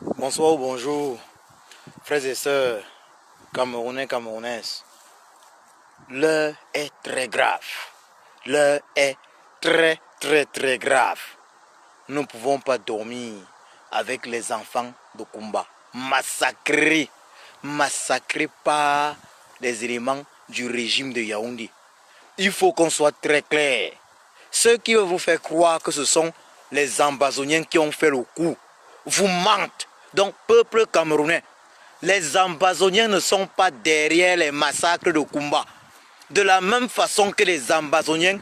Bonsoir ou bonjour, frères et sœurs, Camerounais, Camerounaises. L'heure est très grave. L'heure est très grave. Nous ne pouvons pas dormir avec les enfants de Kumba. Massacrés par les éléments du régime de Yaoundé. Il faut qu'on soit très clair. Ceux qui veulent vous faire croire que ce sont les Ambazoniens qui ont fait le coup, vous mentent. Donc, peuple camerounais, les Ambazoniens ne sont pas derrière les massacres de Kumba. De la même façon que les Ambazoniens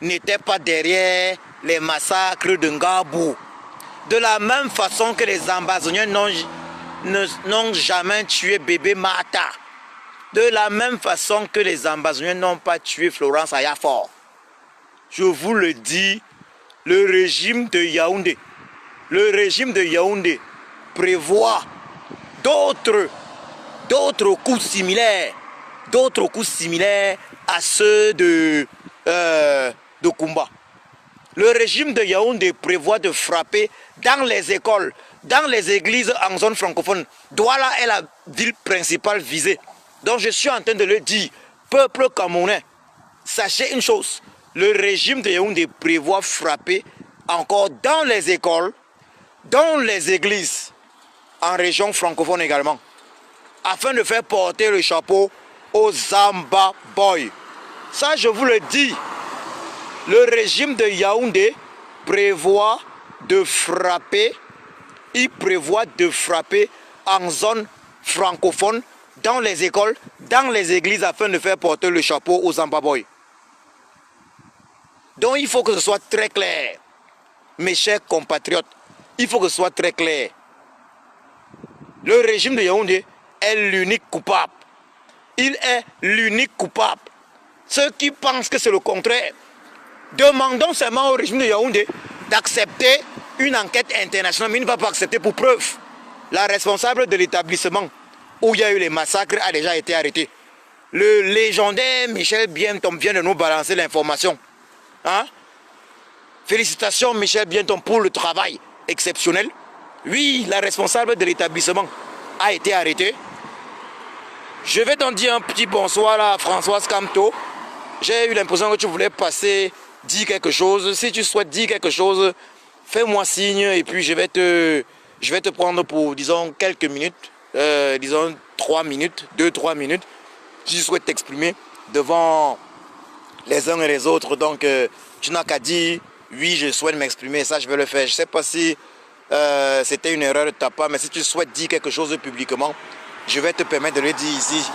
n'étaient pas derrière les massacres de Ngabou. De la même façon que les Ambazoniens n'ont jamais tué bébé Mata. De la même façon que les Ambazoniens n'ont pas tué Florence Ayafor. Je vous le dis, le régime de Yaoundé prévoit d'autres coups similaires à ceux de Kumba. Le régime de Yaoundé prévoit de frapper dans les écoles, dans les églises en zone francophone. Douala est la ville principale visée. Donc je suis en train de le dire, peuple camerounais, sachez une chose, le régime de Yaoundé prévoit frapper encore dans les écoles, dans les églises, en région francophone également, afin de faire porter le chapeau aux Zamba Boys. Ça, je vous le dis, le régime de Yaoundé prévoit de frapper, en zone francophone, dans les écoles, dans les églises, afin de faire porter le chapeau aux Zamba Boys. Donc il faut que ce soit très clair, mes chers compatriotes, il faut que ce soit très clair. Le régime de Yaoundé est l'unique coupable. Il est l'unique coupable. Ceux qui pensent que c'est le contraire, demandons seulement au régime de Yaoundé d'accepter une enquête internationale, mais il ne va pas accepter pour preuve. La responsable de l'établissement où il y a eu les massacres a déjà été arrêtée. Le légendaire Michel Bientom vient de nous balancer l'information. Hein? Félicitations Michel Bientom pour le travail exceptionnel. Oui, la responsable de l'établissement a été arrêtée. Je vais t'en dire un petit bonsoir à Françoise Camto. J'ai eu l'impression que tu voulais dire quelque chose. Si tu souhaites dire quelque chose, fais-moi signe et puis je vais te prendre pour, disons, quelques minutes, disons 3 minutes, 2-3 minutes, si tu souhaites t'exprimer devant les uns et les autres. Donc, tu n'as qu'à dire, oui, je souhaite m'exprimer, ça je vais le faire. Je ne sais pas si c'était une erreur de ta part, mais si tu souhaites dire quelque chose publiquement, je vais te permettre de le dire ici.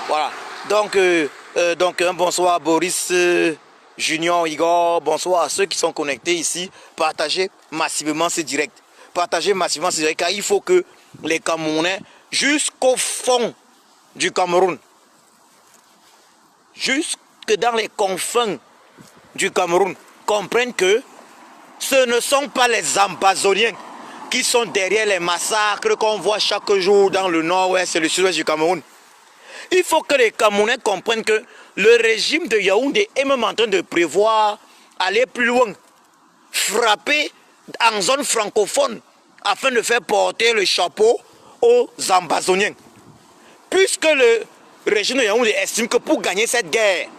Voilà. Donc un bonsoir à Boris, Junior, Igor, bonsoir à ceux qui sont connectés ici. Partagez massivement ce direct. Partagez massivement ce direct, car il faut que les Camerounais, jusqu'au fond du Cameroun, jusque dans les confins du Cameroun, comprennent que ce ne sont pas les Ambazoniens qui sont derrière les massacres qu'on voit chaque jour dans le nord-ouest et le sud-ouest du Cameroun. Il faut que les Camerounais comprennent que le régime de Yaoundé est même en train de prévoir aller plus loin, frapper en zone francophone afin de faire porter le chapeau aux Ambazoniens. Puisque le régime de Yaoundé estime que pour gagner cette guerre,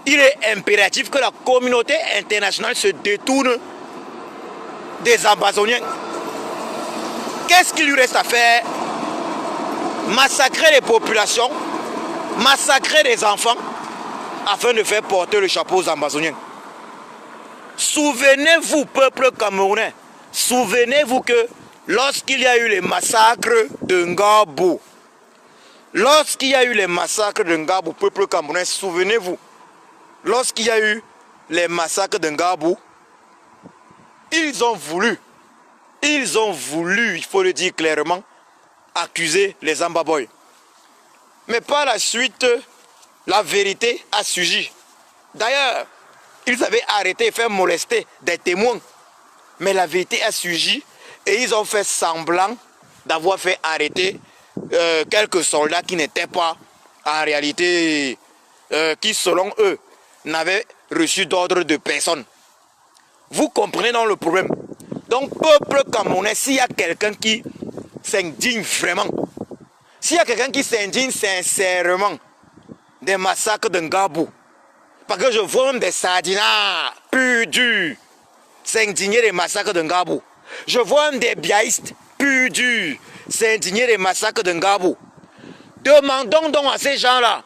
il est impératif que la communauté internationale se détourne des Ambazoniens. Qu'est-ce qu'il lui reste à faire? Massacrer les populations, massacrer les enfants, afin de faire porter le chapeau aux Ambazoniens. Souvenez-vous, peuple camerounais, souvenez-vous que lorsqu'il y a eu les massacres de Ngabou, peuple camerounais, souvenez-vous, lorsqu'il y a eu les massacres de Ngabou, ils ont voulu, il faut le dire clairement, accuser les Zamba Boys. Mais par la suite, la vérité a surgi. D'ailleurs, ils avaient arrêté et fait molester des témoins. Mais la vérité a surgi et ils ont fait semblant d'avoir fait arrêter quelques soldats qui n'étaient pas en réalité, qui selon eux, n'avaient reçu d'ordre de personne. Vous comprenez dans le problème. Donc, peuple camerounais, s'il y a quelqu'un qui s'indigne vraiment, s'il y a quelqu'un qui s'indigne sincèrement des massacres de Ngabou, parce que je vois même des sardinards purs durs s'indigner des massacres de Ngabou, je vois même des biaïstes purs durs s'indigner des massacres de Ngabou. Demandons donc à ces gens-là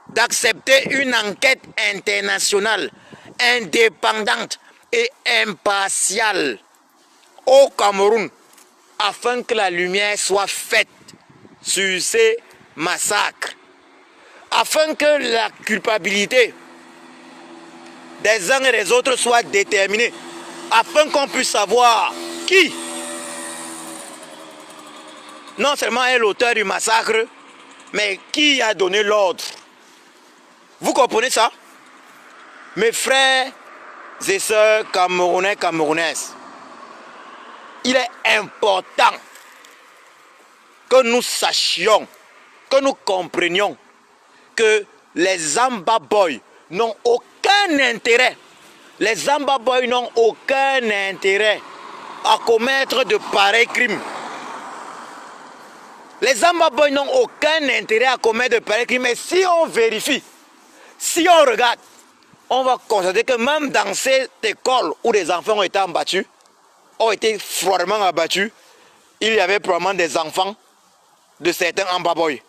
d'accepter une enquête internationale indépendante et impartiale au Cameroun afin que la lumière soit faite sur ces massacres, afin que la culpabilité des uns et des autres soit déterminée, afin qu'on puisse savoir qui non seulement est l'auteur du massacre, mais qui a donné l'ordre. Vous comprenez ça? Mes frères et sœurs camerounais, camerounaises, il est important que nous sachions, que nous comprenions que les Zamba Boys n'ont aucun intérêt, les Zamba Boys n'ont aucun intérêt à commettre de pareils crimes. Les Zamba Boys n'ont aucun intérêt à commettre de pareils crimes, mais si on vérifie, si on regarde, on va constater que même dans cette école où les enfants ont été abattus, ont été froidement abattus, il y avait probablement des enfants de certains Zamba Boys.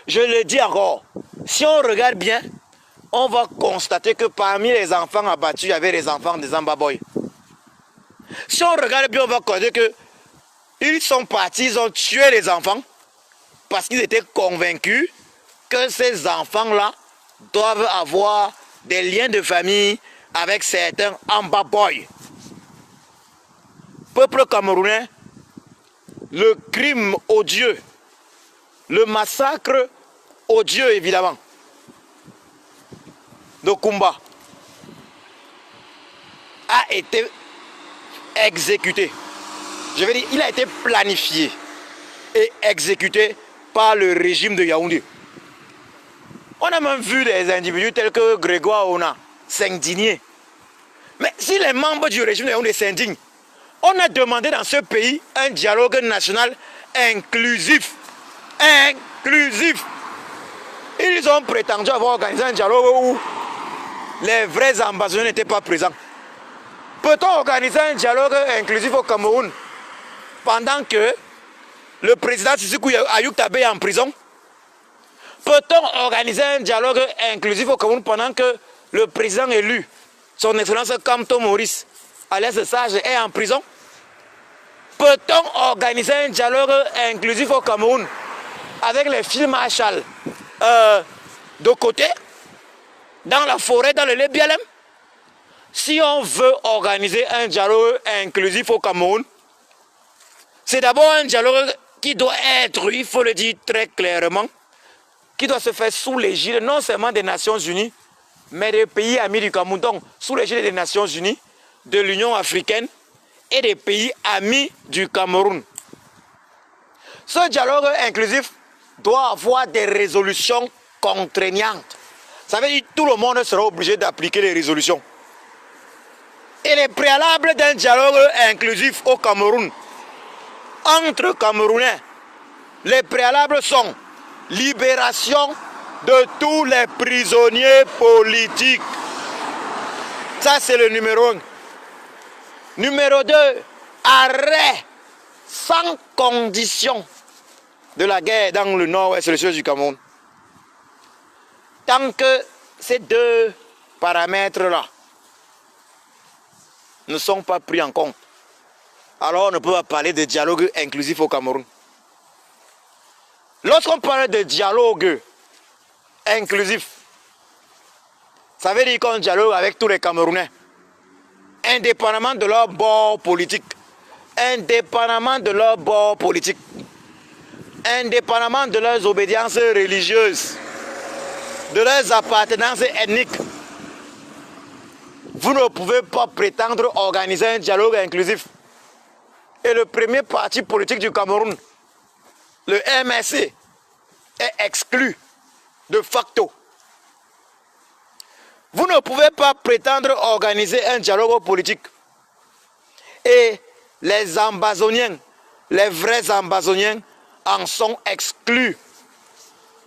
Je le dis encore, si on regarde bien, on va constater que parmi les enfants abattus, il y avait les enfants des Zamba Boys. Si on regarde bien, on va constater que ils sont partis, ils ont tué les enfants parce qu'ils étaient convaincus que ces enfants-là doivent avoir des liens de famille avec certains Zamba Boys. Peuple camerounais, le crime odieux, le massacre odieux évidemment de Kumba a été exécuté. Je veux dire, il a été planifié et exécuté par le régime de Yaoundé. On a même vu des individus tels que Grégoire Ona s'indigner. Mais si les membres du régime de Yaoundé s'indignent, on a demandé dans ce pays un dialogue national inclusif. Inclusif. Ils ont prétendu avoir organisé un dialogue où les vrais ambassadeurs n'étaient pas présents. Peut-on organiser un dialogue inclusif au Cameroun pendant que le président Sissoko Ayuk Tabé est en prison? Peut-on organiser un dialogue inclusif au Cameroun pendant que le président élu, son excellence Kamto Maurice, alias Sage, est en prison? Peut-on organiser un dialogue inclusif au Cameroun avec les films Marshall de côté, dans la forêt, dans le Lébialem? Si on veut organiser un dialogue inclusif au Cameroun, c'est d'abord un dialogue qui doit être, il faut le dire très clairement, qui doit se faire sous l'égide non seulement des Nations Unies, mais des pays amis du Cameroun, donc sous l'égide des Nations Unies, de l'Union africaine et des pays amis du Cameroun. Ce dialogue inclusif doit avoir des résolutions contraignantes. Ça veut dire que tout le monde sera obligé d'appliquer les résolutions. Et les préalables d'un dialogue inclusif au Cameroun, entre Camerounais, les préalables sont libération de tous les prisonniers politiques. Ça, c'est le numéro 1. Numéro 2, arrêt sans condition de la guerre dans le nord-ouest et le sud du Cameroun. Tant que ces deux paramètres-là ne sont pas pris en compte, alors on ne peut pas parler de dialogue inclusif au Cameroun. Lorsqu'on parle de dialogue inclusif, ça veut dire qu'on dialogue avec tous les Camerounais, indépendamment de leur bord politique, indépendamment de leur bord politique, indépendamment de leurs obédiences religieuses, de leurs appartenances ethniques. Vous ne pouvez pas prétendre organiser un dialogue inclusif. Et le premier parti politique du Cameroun, le MSC, est exclu de facto. Vous ne pouvez pas prétendre organiser un dialogue politique. Et les Ambazoniens, les vrais Ambazoniens en sont exclus.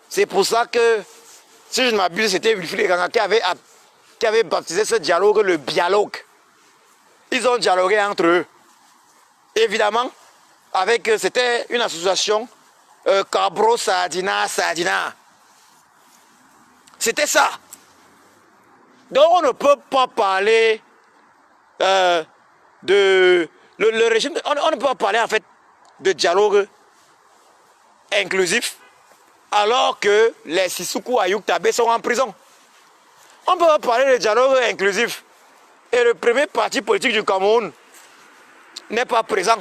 C'est pour ça que, si je ne m'abuse, c'était Wilfried Ganga qui avait baptisé ce dialogue le dialogue. Ils ont dialogué entre eux. Évidemment, c'était une association Cabro Sadina Sadina. C'était ça. Donc on ne peut pas parler de le régime. On ne peut pas parler en fait de dialogue inclusif alors que les Sissoukou Ayouk Tabé sont en prison. On ne peut pas parler de dialogue inclusif et le premier parti politique du Cameroun n'est pas présent.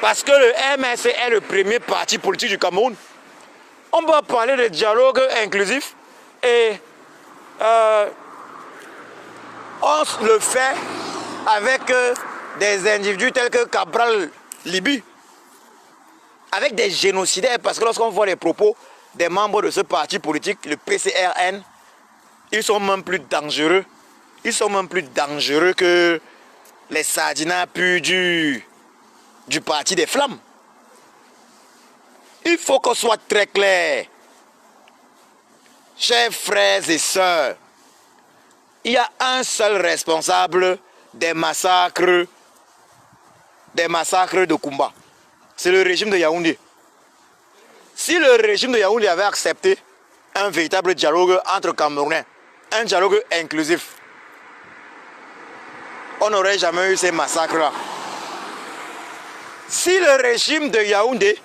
Parce que le MSC est le premier parti politique du Cameroun. On peut parler de dialogue inclusif et on le fait avec des individus tels que Cabral Libi, avec des génocidaires, parce que lorsqu'on voit les propos des membres de ce parti politique, le PCRN, ils sont même plus dangereux. Ils sont même plus dangereux que les Sardinats purs du parti des Flammes. Il faut qu'on soit très clair. Chers frères et sœurs, il y a un seul responsable des massacres de Kumba. C'est le régime de Yaoundé. Si le régime de Yaoundé avait accepté un véritable dialogue entre Camerounais, un dialogue inclusif, on n'aurait jamais eu ces massacres-là. Si le régime de Yaoundé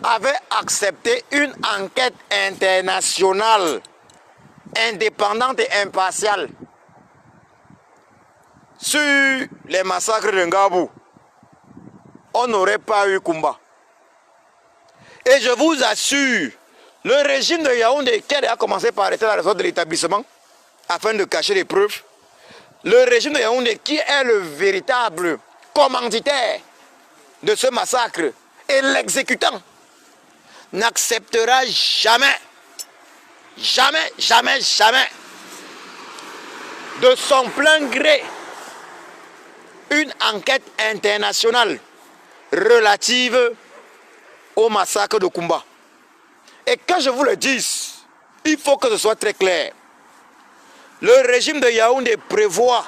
avait accepté une enquête internationale, indépendante et impartiale, sur les massacres de Ngabou, on n'aurait pas eu Kumba. Et je vous assure, le régime de Yaoundé, qui a commencé par arrêter la résorte de l'établissement, afin de cacher les preuves, le régime de Yaoundé, qui est le véritable commanditaire de ce massacre et l'exécutant, n'acceptera jamais, de son plein gré, une enquête internationale relative au massacre de Kumba. Et quand je vous le dis, il faut que ce soit très clair. Le régime de Yaoundé prévoit,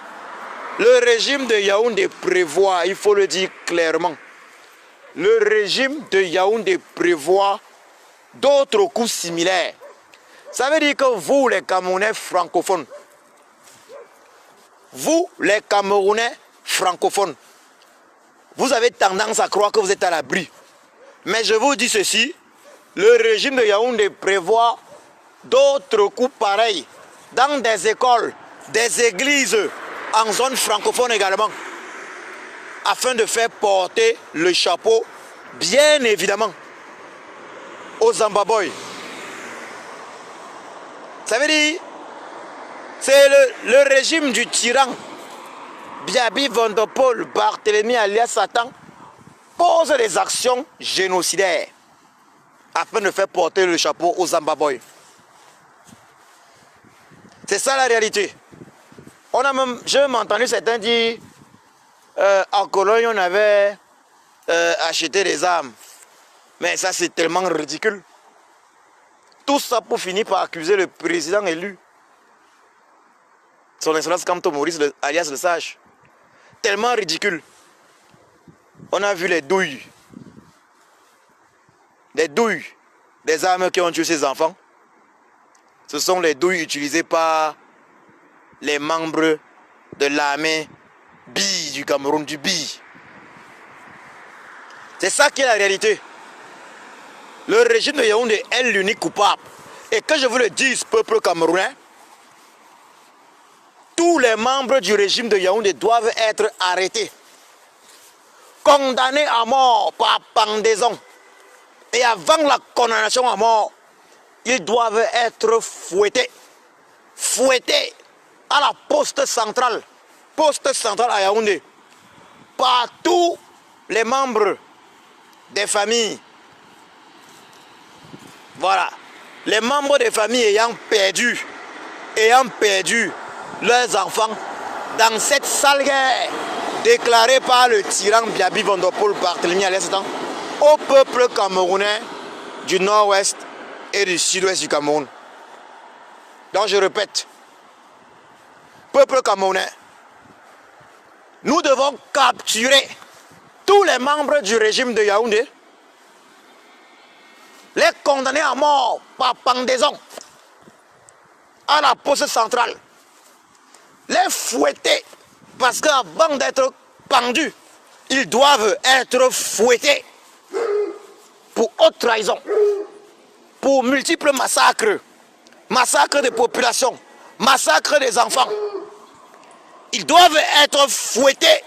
il faut le dire clairement, le régime de Yaoundé prévoit d'autres coups similaires. Ça veut dire que vous, les Camerounais francophones, vous avez tendance à croire que vous êtes à l'abri. Mais je vous dis ceci, le régime de Yaoundé prévoit d'autres coups pareils dans des écoles, des églises, en zone francophone également, afin de faire porter le chapeau, bien évidemment, aux Zambaboy. Ça veut dire, c'est le régime du tyran, Biabi Vondopol, Barthélemy alias Satan, pose des actions génocidaires afin de faire porter le chapeau aux Zambaboy. C'est ça la réalité. J'ai même entendu certains dire en Cologne on avait acheté des armes. Mais ça c'est tellement ridicule. Tout ça pour finir par accuser le président élu, son excellence Kamto Maurice alias le Sage. Tellement ridicule. On a vu les douilles. Des armes qui ont tué ses enfants. Ce sont les douilles utilisées par les membres de l'armée BI du Cameroun, du BI. C'est ça qui est la réalité. Le régime de Yaoundé est l'unique coupable. Et que je vous le dise, peuple camerounais, tous les membres du régime de Yaoundé doivent être arrêtés, condamnés à mort par pendaison. Et avant la condamnation à mort, ils doivent être fouettés à la poste centrale à Yaoundé, par tous les membres des familles. Voilà, les membres des familles ayant perdu leurs enfants dans cette sale guerre déclaré par le tyran Biaby Vondopol Barthélemy à l'instant au peuple camerounais du nord-ouest et du sud-ouest du Cameroun. Donc je répète, peuple camerounais, nous devons capturer tous les membres du régime de Yaoundé, les condamner à mort par pendaison à la poste centrale, les fouetter, parce qu'avant d'être pendus, ils doivent être fouettés pour haute trahison, pour multiples massacres, massacres des populations, massacres des enfants. Ils doivent être fouettés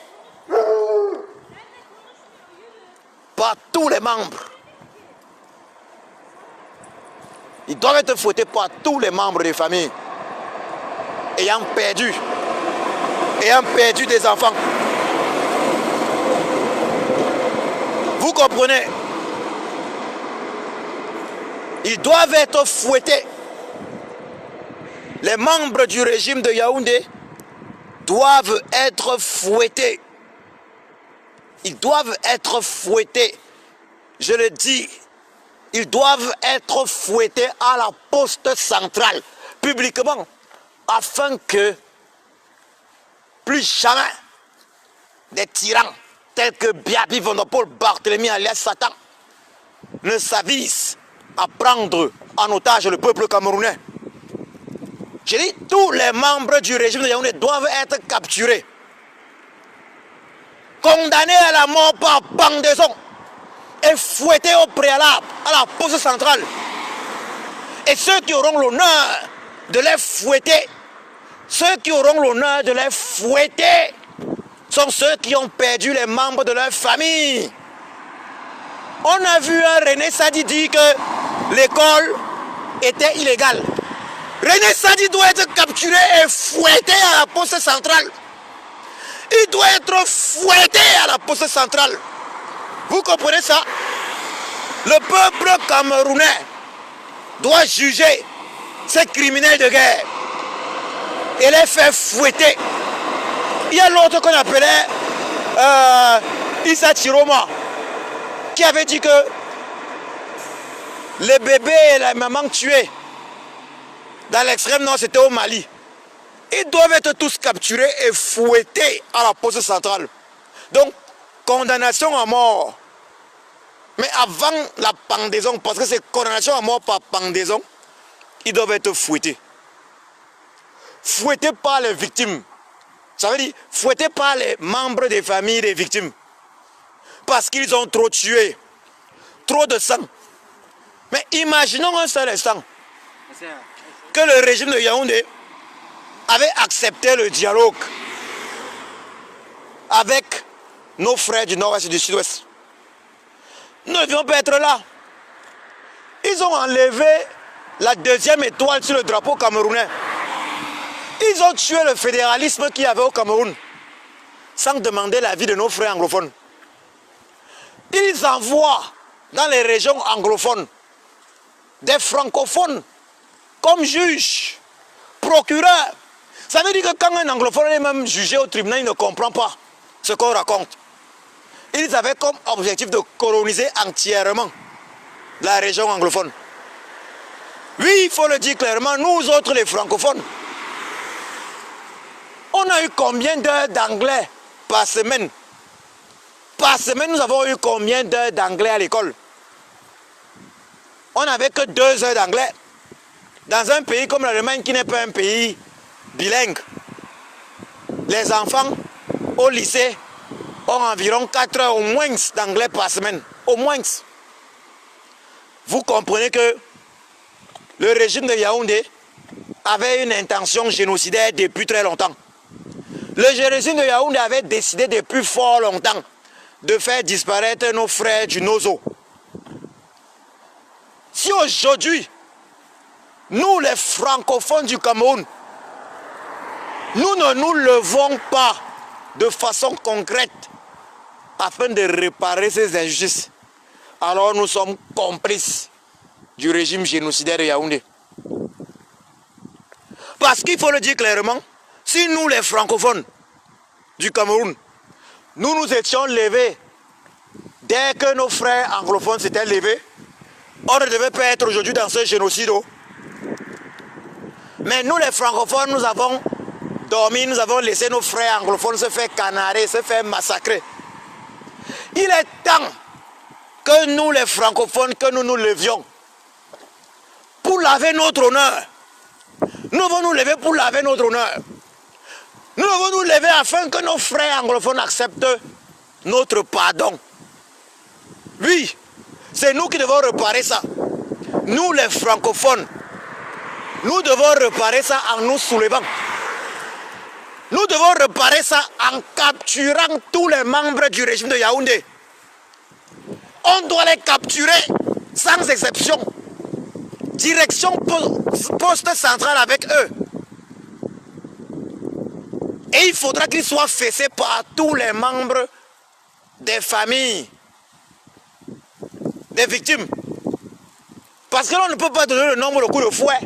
par tous les membres. Ils doivent être fouettés par tous les membres des familles ayant perdu des enfants. Vous comprenez? Ils doivent être fouettés. Les membres du régime de Yaoundé doivent être fouettés. Ils doivent être fouettés. Je le dis, ils doivent être fouettés à la poste centrale, publiquement, afin que plus jamais des tyrans tels que Biaby Vondopol Barthélemy alias Satan ne s'avisent à prendre en otage le peuple camerounais. J'ai dit, tous les membres du régime de Yaoundé doivent être capturés, condamnés à la mort par pendaison et fouettés au préalable à la poste centrale. Et ceux qui auront l'honneur de les fouetter, sont ceux qui ont perdu les membres de leur famille. On a vu un René Sadi dire que l'école était illégale. René Sadi doit être capturé et fouetté à la poste centrale. Il doit être fouetté à la poste centrale. Vous comprenez ça? Le peuple camerounais doit juger ces criminels de guerre et les faire fouetter. Il y a l'autre qu'on appelait Issa Chiroma, qui avait dit que les bébés et la maman tués dans l'extrême nord, c'était au Mali. Ils doivent être tous capturés et fouettés à la poste centrale. Donc, condamnation à mort. Mais avant la pendaison, parce que c'est condamnation à mort par pendaison, ils doivent être fouettés. Fouettés par les victimes. Ça veut dire fouettés par les membres des familles des victimes. Parce qu'ils ont trop tué. Trop de sang. Mais imaginons un seul instant que le régime de Yaoundé avait accepté le dialogue avec nos frères du nord-ouest et du sud-ouest. Nous ne devions pas être là. Ils ont enlevé la deuxième étoile sur le drapeau camerounais. Ils ont tué le fédéralisme qu'il y avait au Cameroun sans demander l'avis de nos frères anglophones. Ils envoient dans les régions anglophones des francophones comme juges, procureurs. Ça veut dire que quand un anglophone est même jugé au tribunal, il ne comprend pas ce qu'on raconte. Ils avaient comme objectif de coloniser entièrement la région anglophone. Oui, il faut le dire clairement, nous autres les francophones, on a eu combien d'heures d'anglais par semaine? Par semaine, nous avons eu combien d'heures d'anglais à l'école? On n'avait que 2 heures d'anglais. Dans un pays comme l'Allemagne, qui n'est pas un pays bilingue, les enfants au lycée ont environ 4 heures au moins d'anglais par semaine. Au moins. Vous comprenez que le régime de Yaoundé avait une intention génocidaire depuis très longtemps. Le régime de Yaoundé avait décidé depuis fort longtemps de faire disparaître nos frères du Nozo. Si aujourd'hui, nous les francophones du Cameroun, nous ne nous levons pas de façon concrète afin de réparer ces injustices, alors nous sommes complices du régime génocidaire de Yaoundé. Parce qu'il faut le dire clairement, si nous les francophones du Cameroun, nous nous étions levés. Dès que nos frères anglophones s'étaient levés, on ne devait pas être aujourd'hui dans ce génocide. Mais nous les francophones, nous avons dormi, nous avons laissé nos frères anglophones se faire canarer, se faire massacrer. Il est temps que nous les francophones, que nous nous levions pour laver notre honneur. Nous devons nous lever pour laver notre honneur. Nous devons nous lever afin que nos frères anglophones acceptent notre pardon. Oui, c'est nous qui devons réparer ça. Nous les francophones, nous devons réparer ça en nous soulevant. Nous devons réparer ça en capturant tous les membres du régime de Yaoundé. On doit les capturer sans exception. Direction poste centrale avec eux. Et il faudra qu'ils soient fessés par tous les membres des familles des victimes. Parce que l'on ne peut pas donner le nombre de coups de fouet.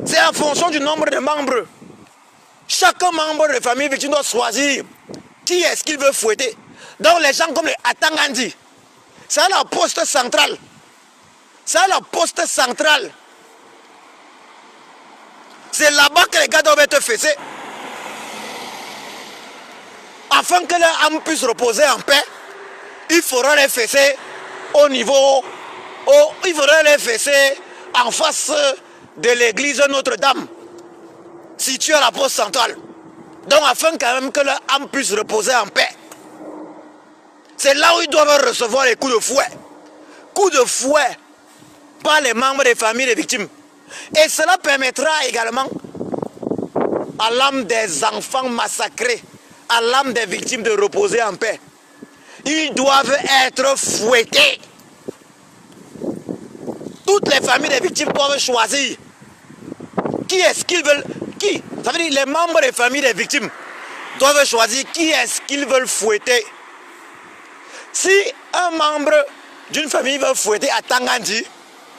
C'est en fonction du nombre de membres. Chaque membre de famille victime doit choisir qui est-ce qu'il veut fouetter. Donc les gens comme les Atangandi, c'est à la poste centrale. C'est à la poste centrale. C'est là-bas que les gars doivent être fessés. Afin que leur âme puisse reposer en paix, il faudra les fesser au niveau, il faudra les fesser en face de l'église Notre-Dame, située à la poste centrale. Donc afin quand même que leur âme puisse reposer en paix. C'est là où ils doivent recevoir les coups de fouet. Coups de fouet par les membres des familles des victimes. Et cela permettra également à l'âme des enfants massacrés, à l'âme des victimes de reposer en paix. Ils doivent être fouettés. Toutes les familles des victimes doivent choisir qui est-ce qu'ils veulent. Qui? Ça veut dire les membres des familles des victimes doivent choisir qui est-ce qu'ils veulent fouetter. Si un membre d'une famille veut fouetter à Tangandi,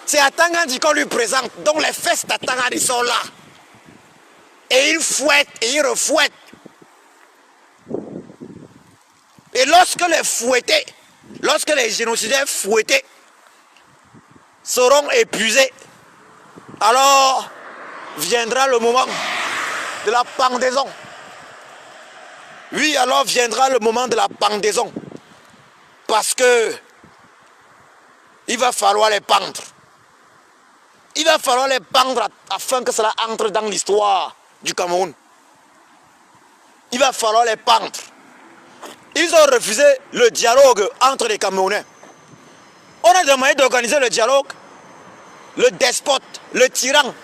c'est à Tangandi qu'on lui présente. Donc les fesses à Tangandi sont là. Et il fouette et il refouette. Et lorsque les fouettés, lorsque les génocidaires fouettés seront épuisés, alors viendra le moment de la pendaison. Oui, alors viendra le moment de la pendaison. Parce que il va falloir les pendre. Il va falloir les pendre afin que cela entre dans l'histoire du Cameroun. Il va falloir les pendre. Ils ont refusé le dialogue entre les Camerounais. On a demandé d'organiser le dialogue. Le despote, le tyran,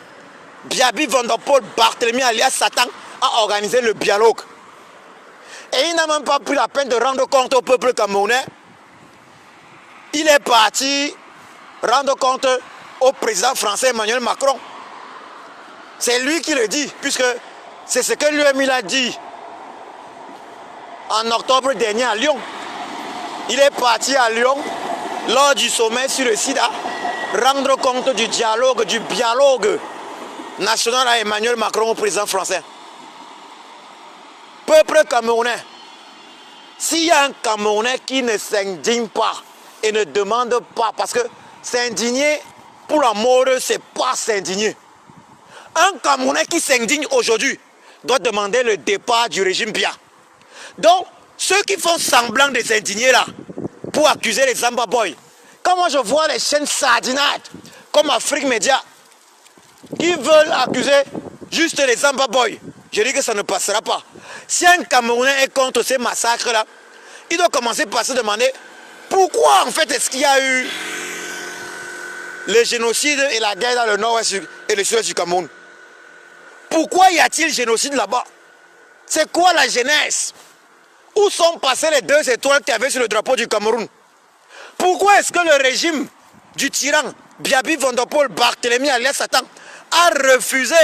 Biabi Vondopol Barthélemy alias Satan a organisé le dialogue. Et il n'a même pas pris la peine de rendre compte au peuple camerounais. Il est parti rendre compte au président français Emmanuel Macron. C'est lui qui le dit, puisque c'est ce que lui-même il a dit en octobre dernier à Lyon. Il est parti à Lyon lors du sommet sur le sida rendre compte du dialogue national à Emmanuel Macron, au président français. Peuple camerounais, s'il y a un Camerounais qui ne s'indigne pas et ne demande pas, parce que s'indigner pour la mort, c'est pas s'indigner. Un Camerounais qui s'indigne aujourd'hui doit demander le départ du régime Biya. Donc, ceux qui font semblant de s'indigner là, pour accuser les Zamba Boys, quand moi je vois les chaînes sardinades, comme Afrique Média, qui veulent accuser juste les Zamba Boys, je dis que ça ne passera pas. Si un Camerounais est contre ces massacres-là, il doit commencer par se demander pourquoi en fait est-ce qu'il y a eu le génocide et la guerre dans le nord-ouest et le sud-ouest du Cameroun. Pourquoi y a-t-il génocide là-bas? C'est quoi la genèse? Où sont passées les 2 étoiles qu'il y avait sur le drapeau du Cameroun? Pourquoi est-ce que le régime du tyran Biabi Vondopol Barthélemy alias Satan a refusé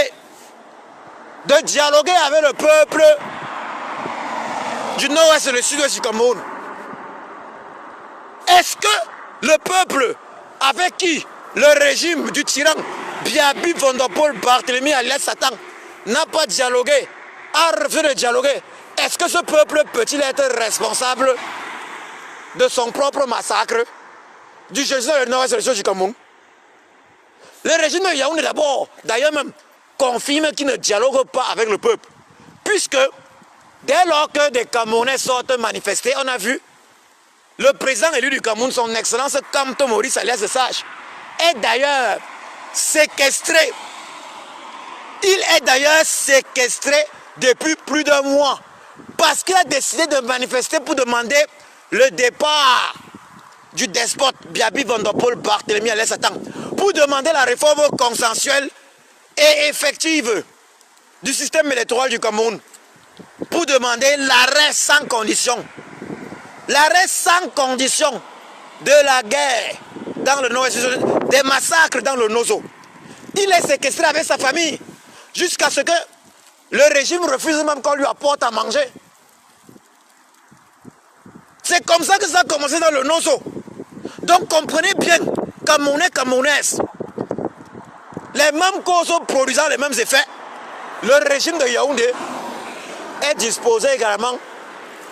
de dialoguer avec le peuple du nord-ouest et le sud-ouest du Cameroun? Est-ce que le peuple avec qui le régime du tyran Biabi Vondopol Barthélemy alias Satan n'a pas dialogué, a refusé de dialoguer, Est-ce que ce peuple peut-il être responsable de son propre massacre du génocide dans le nord-est du Cameroun? Le régime de Yaoundé d'abord, d'ailleurs même, confirme qu'il ne dialogue pas avec le peuple. Puisque, dès lors que des Camerounais sortent manifester, on a vu le président élu du Cameroun, son excellence Kamto Maurice alias Sage, est d'ailleurs séquestré. Il est d'ailleurs séquestré depuis plus d'un mois parce qu'il a décidé de manifester pour demander le départ du despote Biaby Van Der Pol Barthélemy Alain Satan, pour demander la réforme consensuelle et effective du système électoral du Cameroun, pour demander l'arrêt sans condition. L'arrêt sans condition de la guerre dans le nord, des massacres dans le Nozo. Il est séquestré avec sa famille jusqu'à ce que le régime refuse même qu'on lui apporte à manger. C'est comme ça que ça a commencé dans le Nozo. Donc comprenez bien, Camerounais, Camerounaises, les mêmes causes produisant les mêmes effets, le régime de Yaoundé est disposé également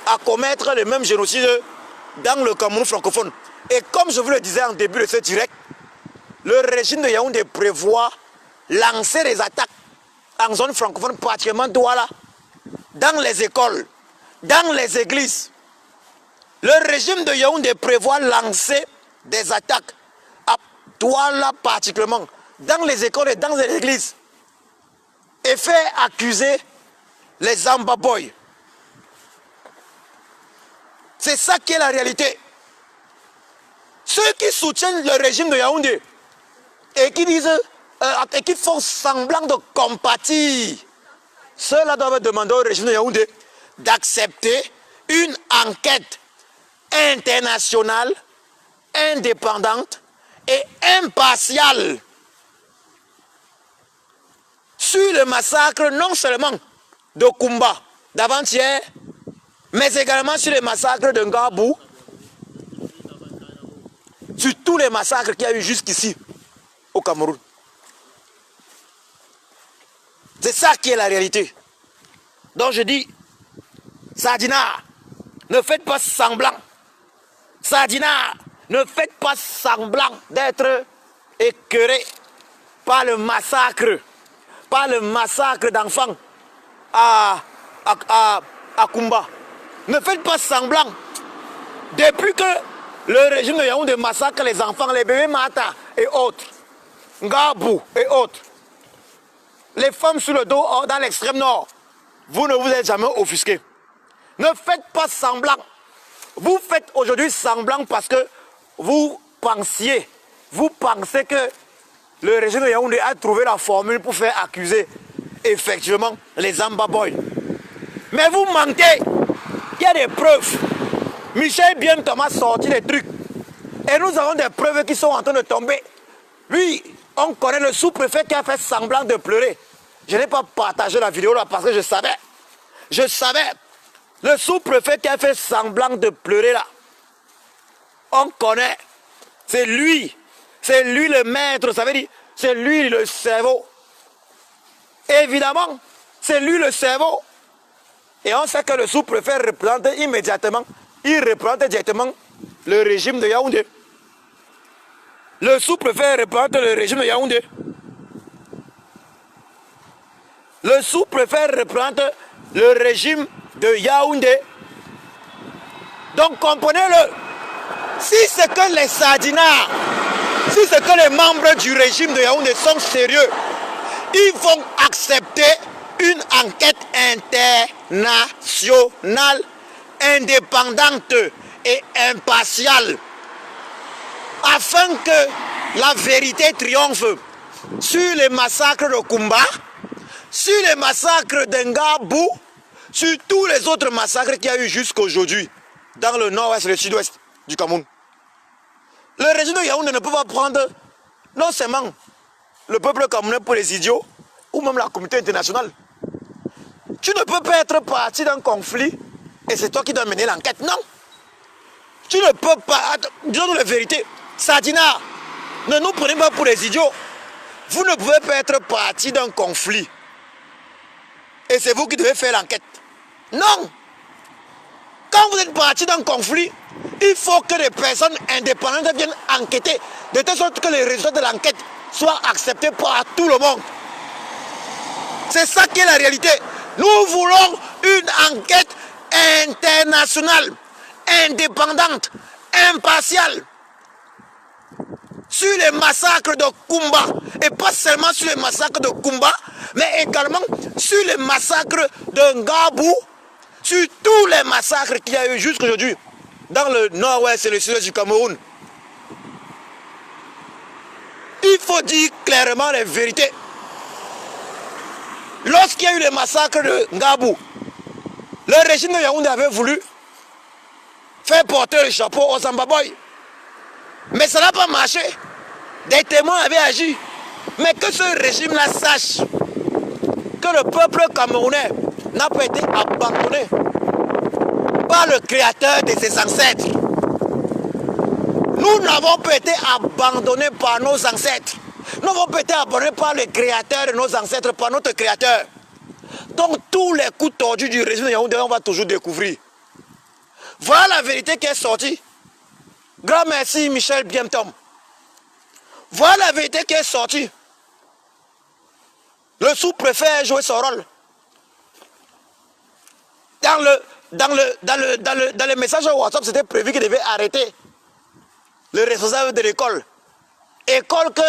à commettre les mêmes génocides dans le Cameroun francophone. Et comme je vous le disais en début de ce direct, le régime de Yaoundé prévoit lancer des attaques en zone francophone, pratiquement Douala, dans les écoles, dans les églises. Le régime de Yaoundé prévoit lancer des attaques à Douala particulièrement, dans les écoles et dans les églises, et fait accuser les Ambaboy. C'est ça qui est la réalité. Ceux qui soutiennent le régime de Yaoundé et qui disent et qui font semblant de compatir, ceux-là doivent demander au régime de Yaoundé d'accepter une enquête internationale, indépendante et impartiale sur le massacre non seulement de Kumba d'avant-hier, mais également sur les massacres de Ngabou, sur tous les massacres qu'il y a eu jusqu'ici au Cameroun. C'est ça qui est la réalité. Donc je dis, Sadina, ne faites pas semblant. Sadina, ne faites pas semblant d'être écœuré par le massacre d'enfants à Kumba. Ne faites pas semblant. Depuis que le régime de Yaoundé massacre les enfants, les bébés Mata et autres, Ngabou et autres, les femmes sur le dos dans l'extrême nord, vous ne vous êtes jamais offusqués. Ne faites pas semblant. Vous faites aujourd'hui semblant parce que vous pensez que le régime de Yaoundé a trouvé la formule pour faire accuser effectivement les Ambaboy. Mais vous mentez. Il y a des preuves. Michel Bien Thomas a sorti des trucs. Et nous avons des preuves qui sont en train de tomber. Lui, on connaît le sous-préfet qui a fait semblant de pleurer. Je n'ai pas partagé la vidéo là parce que je savais. Le sous-préfet qui a fait semblant de pleurer là. On connaît. C'est lui. C'est lui le maître. Ça veut dire, c'est lui le cerveau. Évidemment, c'est lui le cerveau. Et on sait que le sous-préfet représente immédiatement, il représente directement le régime de Yaoundé. Le sous-préfet représente le régime de Yaoundé. Le sous-préfet représente le régime de Yaoundé. Donc comprenez-le. Si c'est que les Sadinars, si c'est que les membres du régime de Yaoundé sont sérieux, ils vont accepter une enquête internationale, indépendante et impartiale, afin que la vérité triomphe sur les massacres de Kumba, sur les massacres d'Ngabou, sur tous les autres massacres qu'il y a eu jusqu'aujourd'hui dans le nord-ouest et le sud-ouest du Cameroun. Le régime de Yaoundé ne peut pas prendre non seulement le peuple camerounais pour les idiots, ou même la communauté internationale. Tu ne peux pas être parti d'un conflit et c'est toi qui dois mener l'enquête. Non. Tu ne peux pas. Disons-nous la vérité. Sadina, ne nous prenez pas pour les idiots. Vous ne pouvez pas être parti d'un conflit et c'est vous qui devez faire l'enquête. Non. Quand vous êtes parti dans le conflit, il faut que les personnes indépendantes viennent enquêter, de telle sorte que les résultats de l'enquête soient acceptés par tout le monde. C'est ça qui est la réalité. Nous voulons une enquête internationale, indépendante, impartiale, sur les massacres de Kumba. Et pas seulement sur les massacres de Kumba, mais également sur les massacres de Ngabou, sur tous les massacres qu'il y a eu jusqu'aujourd'hui dans le nord-ouest et le sud-ouest du Cameroun. Il faut dire clairement les vérités. Lorsqu'il y a eu les massacres de Ngabou, le régime de Yaoundé avait voulu faire porter le chapeau aux Zambaboy. Mais ça n'a pas marché. Des témoins avaient agi. Mais que ce régime-là sache que le peuple camerounais n'a pas été abandonné par le créateur de ses ancêtres. Nous n'avons pas été abandonnés par nos ancêtres. Nous n'avons pas été abandonnés par le créateur de nos ancêtres, par notre créateur. Donc tous les coups tordus du régime de Yaoundé, on va toujours découvrir. Voilà la vérité qui est sortie. Grand merci Michel Biemtom. Voilà la vérité qui est sortie. Le sous-préfet a joué son rôle. Dans le message WhatsApp, c'était prévu qu'il devait arrêter le responsable de l'école. École que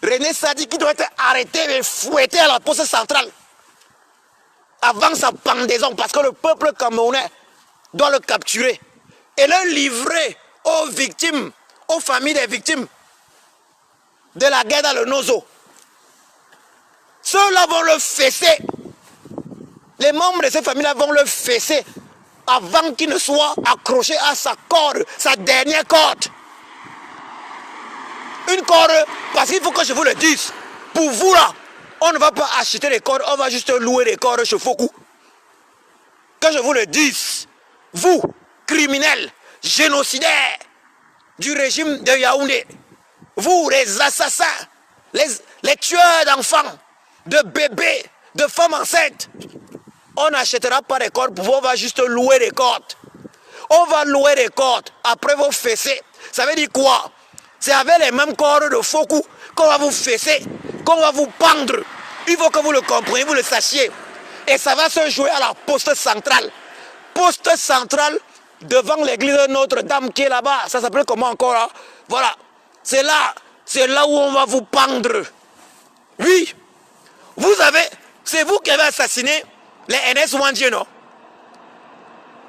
René Sadi qui doit être arrêté et fouetté à la poste centrale avant sa pendaison, parce que le peuple camerounais doit le capturer et le livrer aux victimes, aux familles des victimes de la guerre dans le Nozo. Ceux-là vont le fesser. Les membres de ces familles-là vont le fesser avant qu'il ne soit accroché à sa corde, sa dernière corde. Une corde, parce qu'il faut que je vous le dise, pour vous là, on ne va pas acheter les cordes, on va juste louer les cordes chez Fokou. Que je vous le dise, vous, criminels, génocidaires du régime de Yaoundé, vous les assassins, les tueurs d'enfants, de bébés, de femmes enceintes, on n'achètera pas les cordes, on va juste louer les cordes. On va louer les cordes après vos fessées. Ça veut dire quoi? C'est avec les mêmes cordes de Fokou qu'on va vous fesser, qu'on va vous pendre. Il faut que vous le compreniez, vous le sachiez. Et ça va se jouer à la poste centrale. Poste centrale devant l'église de Notre-Dame qui est là-bas. Ça s'appelle comment encore là? Voilà. C'est là où on va vous pendre. Oui. C'est vous qui avez assassiné les NS Wandje, non?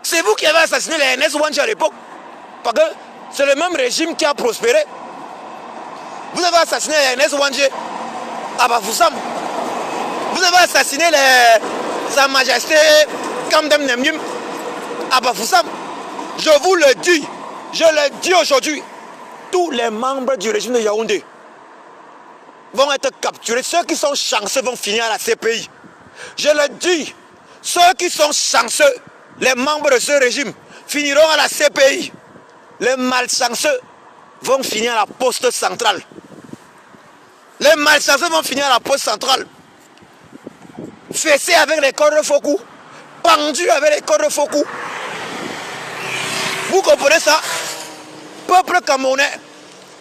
C'est vous qui avez assassiné les NS Wandje à l'époque. Parce que c'est le même régime qui a prospéré. Vous avez assassiné les NS Wandje à Bafoussam. Vous avez assassiné Sa Majesté Kamdem Nemnyum à Bafoussam. Je vous le dis aujourd'hui, tous les membres du régime de Yaoundé vont être capturés. Ceux qui sont chanceux vont finir à la CPI. Je le dis, ceux qui sont chanceux, les membres de ce régime, finiront à la CPI. Les malchanceux vont finir à la poste centrale. Les malchanceux vont finir à la poste centrale. Fessés avec les cordes de Fokou. Pendus avec les cordes de Fokou. Vous comprenez ça? Peuple camerounais,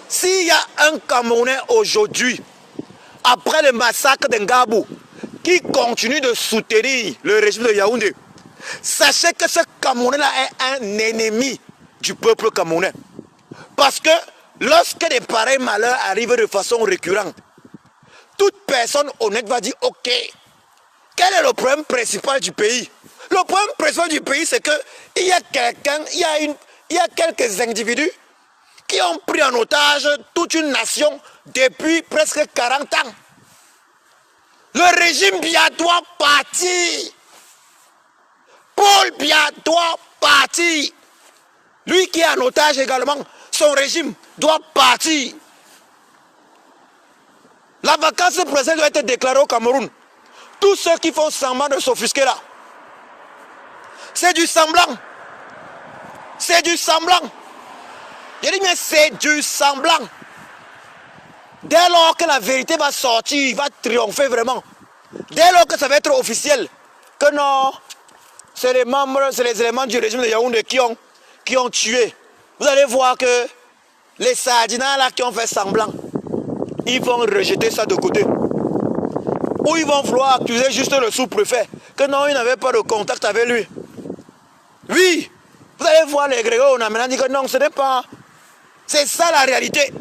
s'il y a un Camerounais aujourd'hui, après le massacre de Ngabou, qui continue de soutenir le régime de Yaoundé, sachez que ce Camerounais-là est un ennemi du peuple camerounais. Parce que lorsque des pareils malheurs arrivent de façon récurrente, toute personne honnête va dire ok, quel est le problème principal du pays? Le problème principal du pays, c'est qu'il y a quelqu'un, il y a quelques individus qui ont pris en otage toute une nation depuis presque 40 ans. Le régime Biya doit partir. Paul Biya doit partir. Lui qui est en otage également, son régime doit partir. La vacance présidentielle doit être déclarée au Cameroun. Tous ceux qui font semblant de s'offusquer là, c'est du semblant. C'est du semblant. Je dis bien c'est du semblant. Dès lors que la vérité va sortir, va triompher vraiment. Dès lors que ça va être officiel, que non, c'est les membres, c'est les éléments du régime de Yaoundé qui ont tué. Vous allez voir que les Sardinats là qui ont fait semblant, ils vont rejeter ça de côté. Ou ils vont vouloir accuser juste le sous-préfet, que non, il n'avait pas de contact avec lui. Oui, vous allez voir les Grégoires, on a maintenant dit que non, ce n'est pas... C'est ça la réalité.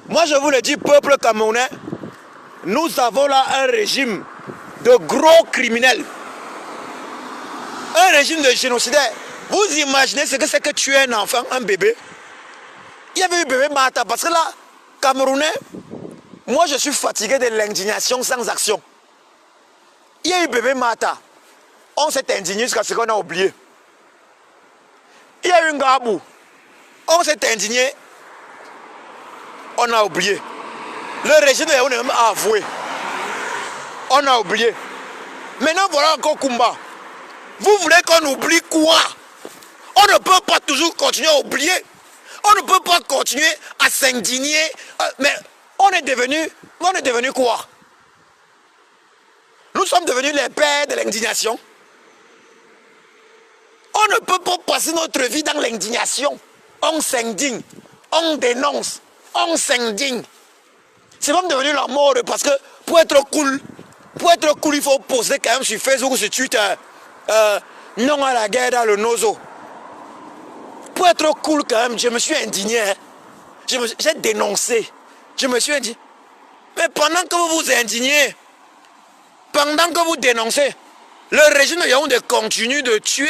Moi je vous le dis, peuple camerounais, nous avons là un régime de gros criminels. Un régime de génocidaires. Vous imaginez ce que c'est que tuer un enfant, un bébé? Il y avait eu bébé Mata, parce que là, Camerounais, moi je suis fatigué de l'indignation sans action. Il y a eu bébé Mata. On s'est indigné jusqu'à ce qu'on a oublié. Il y a eu Ngabou. On s'est indigné. On a oublié. Le régime de Yaoundé même a avoué. On a oublié. Maintenant voilà encore Kumba. Vous voulez qu'on oublie quoi? On ne peut pas toujours continuer à oublier. On ne peut pas continuer à s'indigner. Mais on est devenu quoi? Nous sommes devenus les pères de l'indignation. On ne peut pas passer notre vie dans l'indignation. On s'indigne, on dénonce, on s'indigne. C'est même devenu la mort parce que pour être cool, il faut poser quand même sur Facebook ou sur Twitter non à la guerre dans le Nozo. Pour être cool quand même, je me suis indigné. Hein. J'ai dénoncé. Je me suis indigné. Mais pendant que vous vous indignez, pendant que vous dénoncez, le régime de Yaoundé continue de tuer.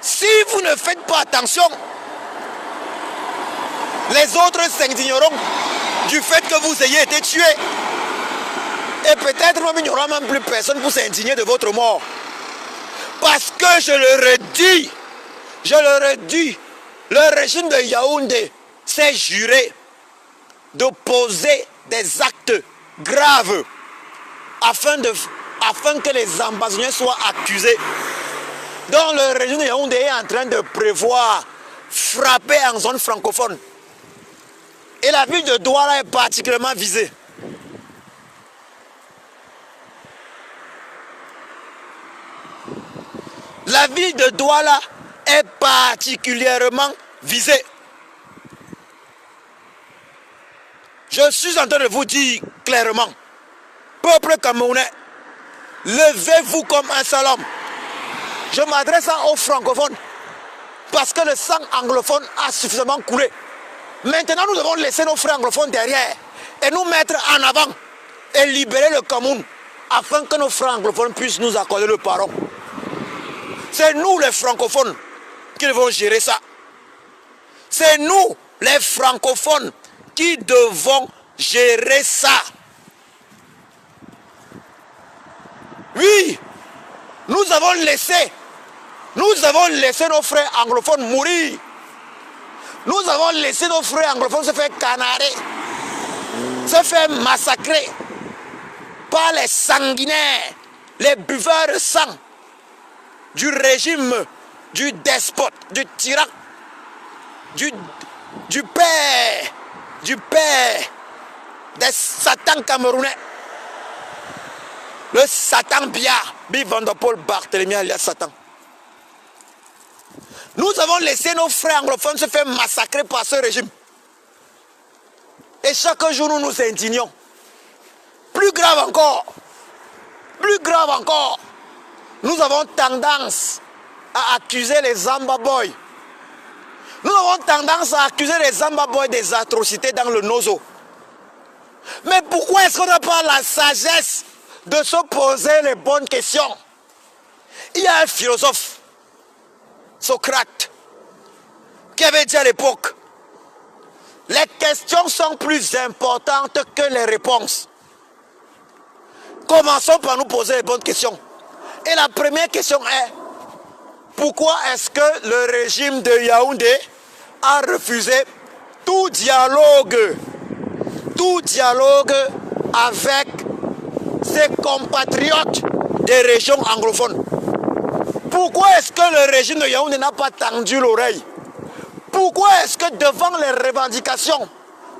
Si vous ne faites pas attention, les autres s'indigneront du fait que vous ayez été tué. Et peut-être même il n'y aura même plus personne pour s'indigner de votre mort. Parce que je le redis, le régime de Yaoundé s'est juré de poser des actes graves afin que les ambassadeurs soient accusés. Donc le régime de Yaoundé est en train de prévoir frapper en zone francophone. Et la ville de Douala est particulièrement visée. La ville de Douala est particulièrement visée. Je suis en train de vous dire clairement, peuple camerounais, levez-vous comme un seul homme. Je m'adresse aux francophones parce que le sang anglophone a suffisamment coulé. Maintenant, nous devons laisser nos frères anglophones derrière et nous mettre en avant et libérer le Cameroun afin que nos frères anglophones puissent nous accorder le pardon. C'est nous les francophones qui devons gérer ça. C'est nous les francophones qui devons gérer ça. Oui, nous avons laissé nos frères anglophones mourir. Nous avons laissé nos frères anglophones se faire canarer, se faire massacrer par les sanguinaires, les buveurs de sang du régime, du despote, du tyran, du père des satans camerounais. Le Satan Bia, Bivandopol Barthélemy alias Satan. Nous avons laissé nos frères anglophones se faire massacrer par ce régime. Et chaque jour nous nous indignons. Plus grave encore, nous avons tendance à accuser les Zamba Boys. Nous avons tendance à accuser les Zamba Boys des atrocités dans le Nozo. Mais pourquoi est-ce qu'on n'a pas la sagesse de se poser les bonnes questions? Il y a un philosophe, Socrate, qui avait dit à l'époque, les questions sont plus importantes que les réponses. Commençons par nous poser les bonnes questions. Et la première question est, pourquoi est-ce que le régime de Yaoundé a refusé tout dialogue avec ses compatriotes des régions anglophones? Pourquoi est-ce que le régime de Yaoundé n'a pas tendu l'oreille? Pourquoi est-ce que devant les revendications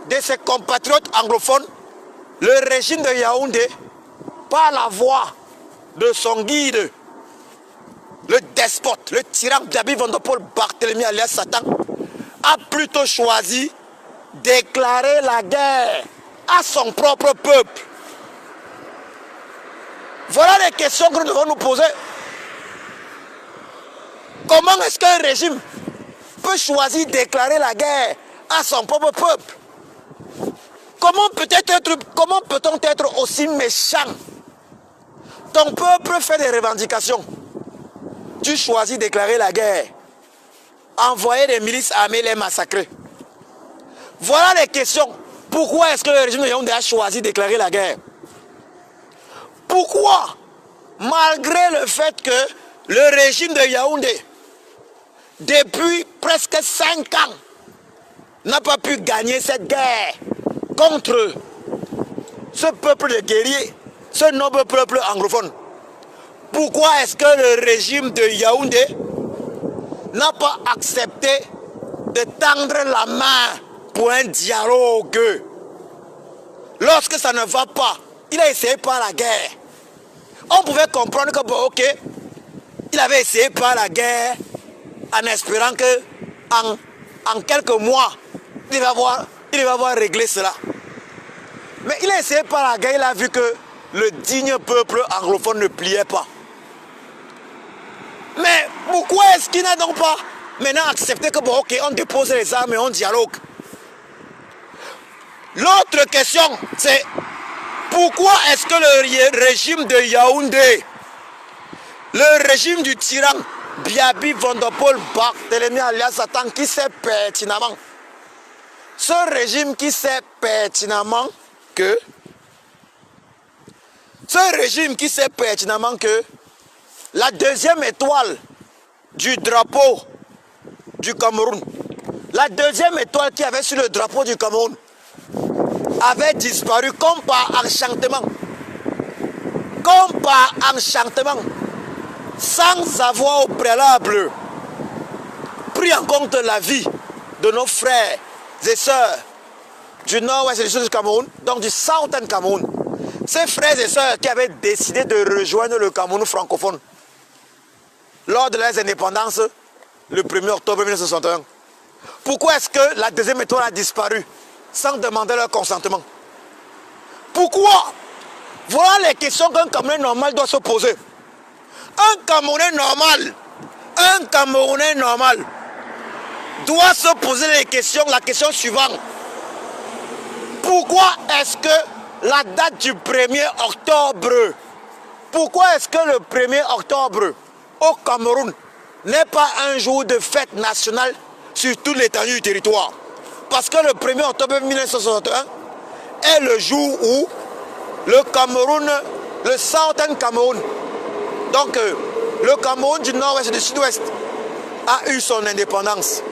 de ses compatriotes anglophones, le régime de Yaoundé, par la voix de son guide, le despote, le tyran Biaby Van der Pol Barthélemy alias Satan, a plutôt choisi de déclarer la guerre à son propre peuple. Voilà les questions que nous devons nous poser. Comment est-ce qu'un régime peut choisir de déclarer la guerre à son propre peuple? Comment peut-on être aussi méchant? Ton peuple fait des revendications. Tu choisis de déclarer la guerre. Envoyer des milices armées les massacrer. Voilà les questions. Pourquoi est-ce que le régime de Yaoundé a choisi de déclarer la guerre? Pourquoi, malgré le fait que le régime de Yaoundé, depuis presque 5 ans, n'a pas pu gagner cette guerre contre ce peuple de guerriers, ce noble peuple anglophone, pourquoi est-ce que le régime de Yaoundé n'a pas accepté de tendre la main pour un dialogue? Lorsque ça ne va pas, il a essayé par la guerre. On pouvait comprendre que, bon, ok, il avait essayé par la guerre en espérant que en quelques mois, il va avoir réglé cela. Mais il a essayé par la guerre, il a vu que le digne peuple anglophone ne pliait pas. Mais pourquoi est-ce qu'il n'a donc pas maintenant accepté que, bon, ok, on dépose les armes et on dialogue? L'autre question, c'est pourquoi est-ce que le régime de Yaoundé, le régime du tyran Biaby Van der Pol Barthélemy alias Satan, qui sait pertinemment, ce régime qui sait pertinemment que la deuxième étoile du drapeau du Cameroun, la deuxième étoile qui avait sur le drapeau du Cameroun, avait disparu comme par enchantement. Comme par enchantement. Sans avoir au préalable pris en compte la vie de nos frères et sœurs du nord-ouest et du sud du Cameroun, donc du Southern Cameroun. Ces frères et sœurs qui avaient décidé de rejoindre le Cameroun francophone lors de leurs indépendances le 1er octobre 1961. Pourquoi est-ce que la deuxième étoile a disparu sans demander leur consentement? Pourquoi? Voilà les questions qu'un Camerounais normal doit se poser. Un Camerounais normal doit se poser la question suivante. Pourquoi est-ce que la date du 1er octobre, pourquoi est-ce que le 1er octobre au Cameroun n'est pas un jour de fête nationale sur toute l'étendue du territoire? Parce que le 1er octobre 1961 est le jour où le Cameroun, le Southern Cameroun, donc le Cameroun du nord-ouest et du sud-ouest, a eu son indépendance.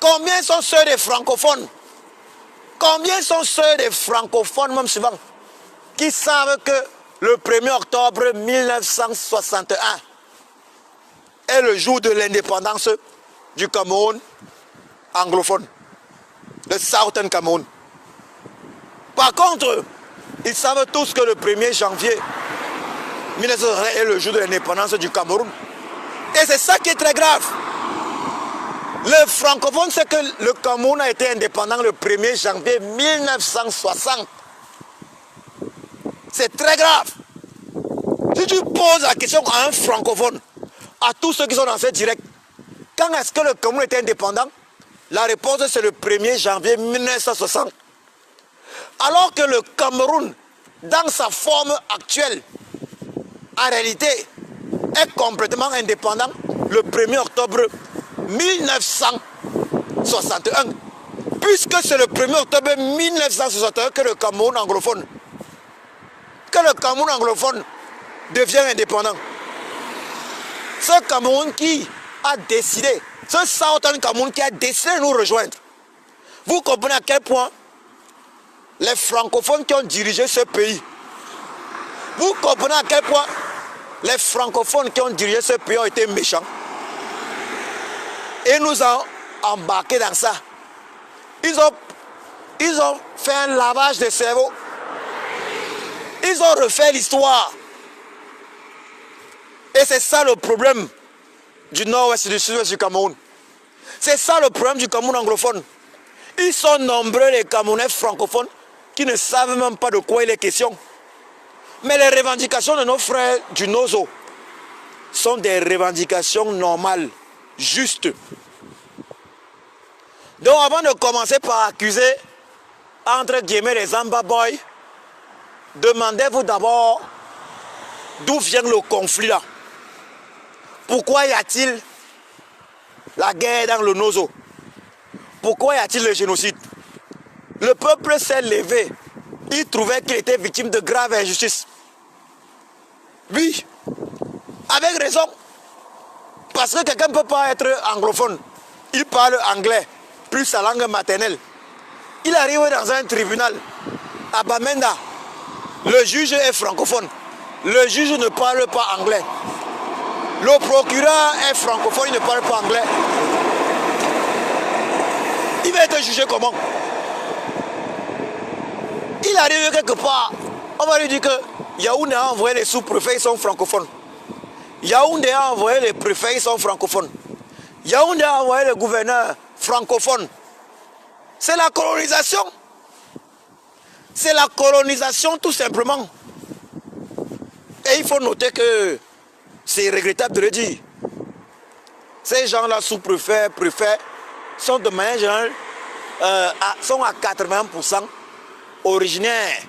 Combien sont ceux des francophones? Combien sont ceux des francophones, même souvent, qui savent que le 1er octobre 1961 est le jour de l'indépendance du Cameroun anglophone, le Southern Cameroun? Par contre, ils savent tous que le 1er janvier 1961 est le jour de l'indépendance du Cameroun. Et c'est ça qui est très grave. Le francophone sait que le Cameroun a été indépendant le 1er janvier 1960. C'est très grave. Si tu poses la question à un francophone, à tous ceux qui sont dans ce direct, quand est-ce que le Cameroun était indépendant? La réponse c'est le 1er janvier 1960. Alors que le Cameroun, dans sa forme actuelle, en réalité, est complètement indépendant le 1er octobre 1961. Puisque c'est le 1er octobre 1961 que le Cameroun anglophone devient indépendant. Ce Cameroun qui a décidé, ce Southern Cameroun qui a décidé de nous rejoindre. Vous comprenez à quel point les francophones qui ont dirigé ce pays, vous comprenez à quel point les francophones qui ont dirigé ce pays ont été méchants et nous ont embarqués dans ça. Ils ont fait un lavage de cerveau. Ils Ils ont refait l'histoire. Et c'est ça le problème du nord-ouest et du sud-ouest du Cameroun. C'est ça le problème du Cameroun anglophone. Ils sont nombreux les Camerounais francophones qui ne savent même pas de quoi il est question. Mais les revendications de nos frères du Nozo sont des revendications normales, justes. Donc avant de commencer par accuser, entre guillemets, les Zamba Boys, demandez-vous d'abord d'où vient le conflit là. Pourquoi y a-t-il la guerre dans le Nozo? Pourquoi y a-t-il le génocide? Le peuple s'est levé. Il trouvait qu'il était victime de graves injustices. Oui, avec raison. Parce que quelqu'un ne peut pas être anglophone. Il parle anglais, plus sa langue maternelle. Il arrive dans un tribunal à Bamenda. Le juge est francophone. Le juge ne parle pas anglais. Le procureur est francophone, il ne parle pas anglais. Il va être jugé comment? Il arrive quelque part, on va lui dire que Yaoundé a envoyé les sous-préfets, ils sont francophones. Yaoundé a envoyé les préfets, ils sont francophones. Yaoundé a envoyé le gouverneur francophone. C'est la colonisation. C'est la colonisation tout simplement. Et il faut noter que c'est regrettable de le dire. Ces gens-là, sous-préfets, préfets, sont de manière générale, sont à 80% originaires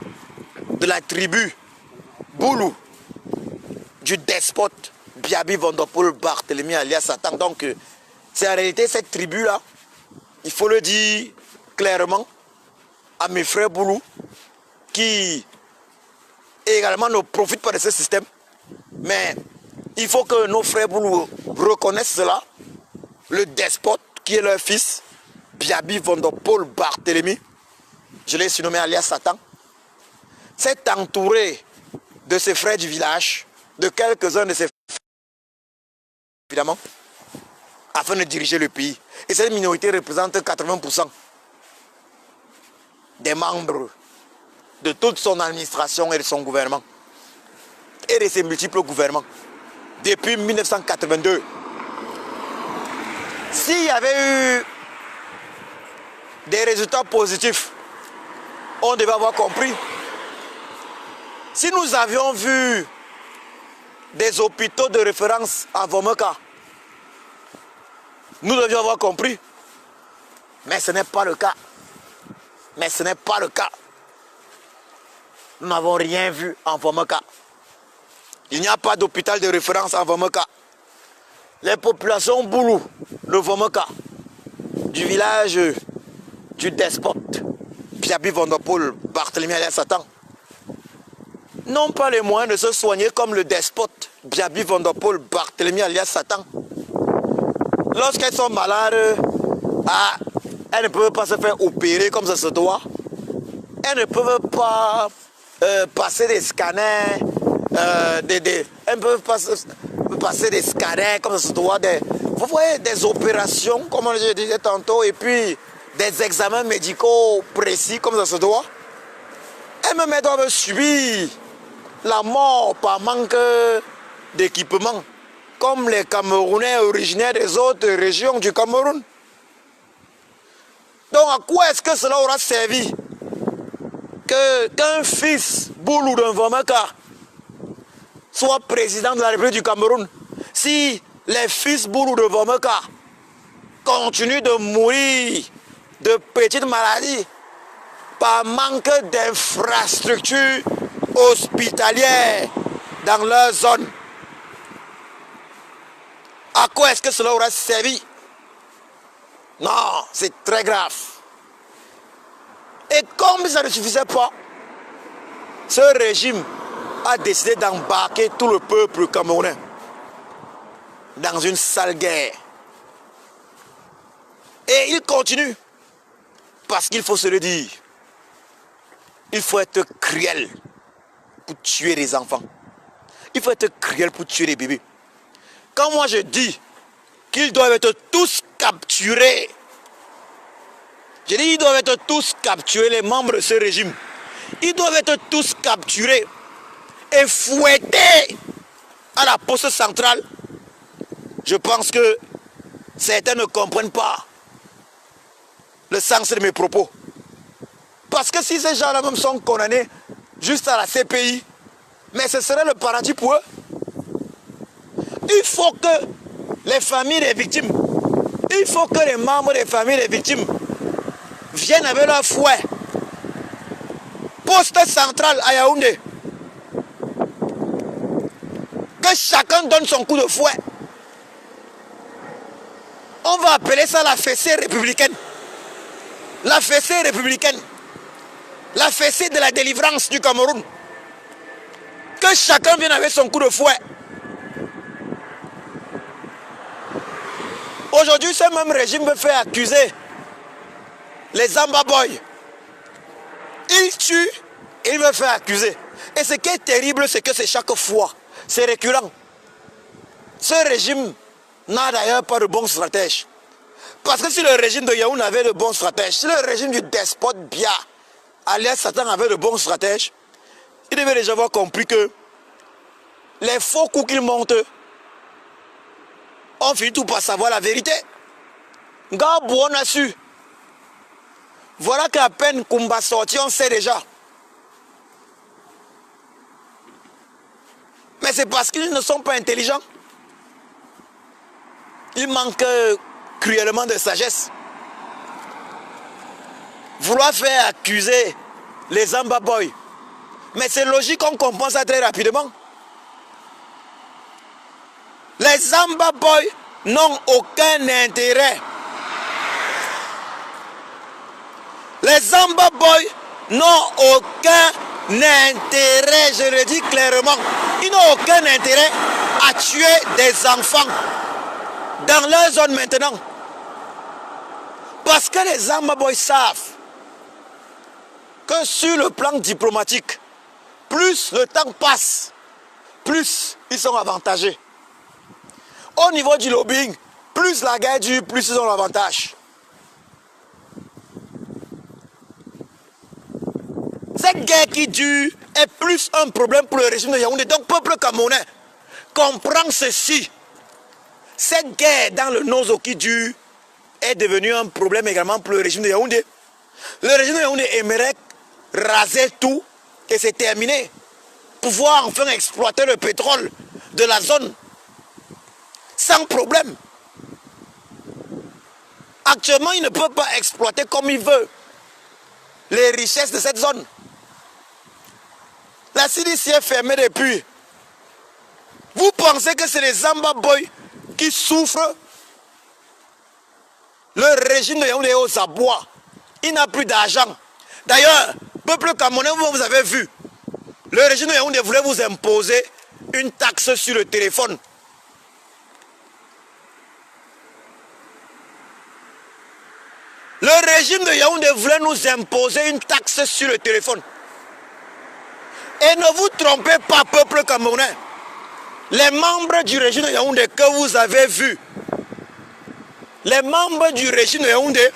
de la tribu Boulou, du despote Biaby Vondopol Barthélemy alias Satan. Donc, c'est en réalité cette tribu-là, il faut le dire clairement à mes frères Boulou, qui également ne profitent pas de ce système. Mais il faut que nos frères Boulou reconnaissent cela. Le despote qui est leur fils, Biaby Vondopol Barthélemy, je l'ai surnommé alias Satan, s'est entouré de ses frères du village, de quelques-uns de ses frères, évidemment, afin de diriger le pays. Et cette minorité représente 80% des membres de toute son administration et de son gouvernement, et de ses multiples gouvernements, depuis 1982. S'il y avait eu des résultats positifs, on devait avoir compris. Si nous avions vu des hôpitaux de référence à Vomeka, nous devions avoir compris. Mais ce n'est pas le cas. Mais ce n'est pas le cas. Nous n'avons rien vu en Vomeka. Il n'y a pas d'hôpital de référence à Vomeka. Les populations Boulou de Vomeka, du village du despote Biaby Vondopol Barthélemy alias Satan, n'ont pas les moyens de se soigner comme le despote Biaby Vondopol Barthélemy alias Satan. Lorsqu'elles sont malades, elles ne peuvent pas se faire opérer comme ça se doit. Elles ne peuvent pas passer des scanners, elles ne peuvent pas passer des scanners comme ça se doit. Vous voyez, des opérations, comme je disais tantôt, et puis des examens médicaux précis comme ça se doit. Elles-mêmes doivent subir la mort par manque d'équipement, comme les Camerounais originaires des autres régions du Cameroun. Donc à quoi est-ce que cela aura servi qu'un fils Boulou d'un Vomeka soit président de la République du Cameroun, si les fils Boulou de Vomeka continuent de mourir de petites maladies par manque d'infrastructures hospitalières dans leur zone? À quoi est-ce que cela aura servi? Non, c'est très grave. Et comme ça ne suffisait pas, ce régime a décidé d'embarquer tout le peuple camerounais dans une sale guerre. Et il continue. Parce qu'il faut se le dire. Il faut être cruel pour tuer les enfants. Il faut être cruel pour tuer les bébés. Quand moi je dis qu'ils doivent être tous capturés, je dis qu'ils doivent être tous capturés, les membres de ce régime. Ils doivent être tous capturés et fouettés à la poste centrale, je pense que certains ne comprennent pas le sens de mes propos. Parce que si ces gens-là même sont condamnés juste à la CPI, mais ce serait le paradis pour eux. Il faut que les familles des victimes, il faut que les membres des familles des victimes viennent avec leur fouet. Poste central à Yaoundé. Que chacun donne son coup de fouet. On va appeler ça la fessée républicaine. La fessée républicaine. La fessée de la délivrance du Cameroun. Que chacun vienne avec son coup de fouet. Aujourd'hui, ce même régime me fait accuser les Zamba Boys. Il tue et il me fait accuser. Et ce qui est terrible, c'est que c'est chaque fois. C'est récurrent. Ce régime n'a d'ailleurs pas de bons stratèges. Parce que si le régime de Yaoundé avait de bons stratèges, si le régime du despote Biya, alias Satan, avait de bons stratèges, il devait déjà avoir compris que les faux coups qu'il monte, on finit tout par savoir la vérité. Gabou, on a su. Voilà qu'à peine Kumba sorti, on sait déjà. Mais c'est parce qu'ils ne sont pas intelligents. Ils manquent cruellement de sagesse. Vouloir faire accuser les Zamba Boys. Mais c'est logique qu'on comprend ça très rapidement. Les Zamba Boys n'ont aucun intérêt. Les Zamba Boys n'ont aucun intérêt, je le dis clairement. Ils n'ont aucun intérêt à tuer des enfants dans leur zone maintenant. Parce que les Zamba Boys savent que sur le plan diplomatique, plus le temps passe, plus ils sont avantagés. Au niveau du lobbying, plus la guerre dure, plus ils ont l'avantage. Cette guerre qui dure est plus un problème pour le régime de Yaoundé. Donc, peuple camerounais, comprend ceci. Cette guerre dans le Nozo qui dure est devenue un problème également pour le régime de Yaoundé. Le régime de Yaoundé aimerait raser tout et c'est terminé. Pouvoir enfin exploiter le pétrole de la zone sans problème. Actuellement, il ne peut pas exploiter comme il veut les richesses de cette zone. La CDC est fermée depuis. Vous pensez que c'est les Zamba Boys qui souffrent? Le régime de Yaoundé est aux abois. Il n'a plus d'argent. D'ailleurs, peuple camerounais, vous avez vu, le régime de Yaoundé voulait vous imposer une taxe sur le téléphone. Le régime de Yaoundé voulait nous imposer une taxe sur le téléphone. Et ne vous trompez pas, peuple camerounais. Les membres du régime de Yaoundé que vous avez vus, les membres du régime de Yaoundé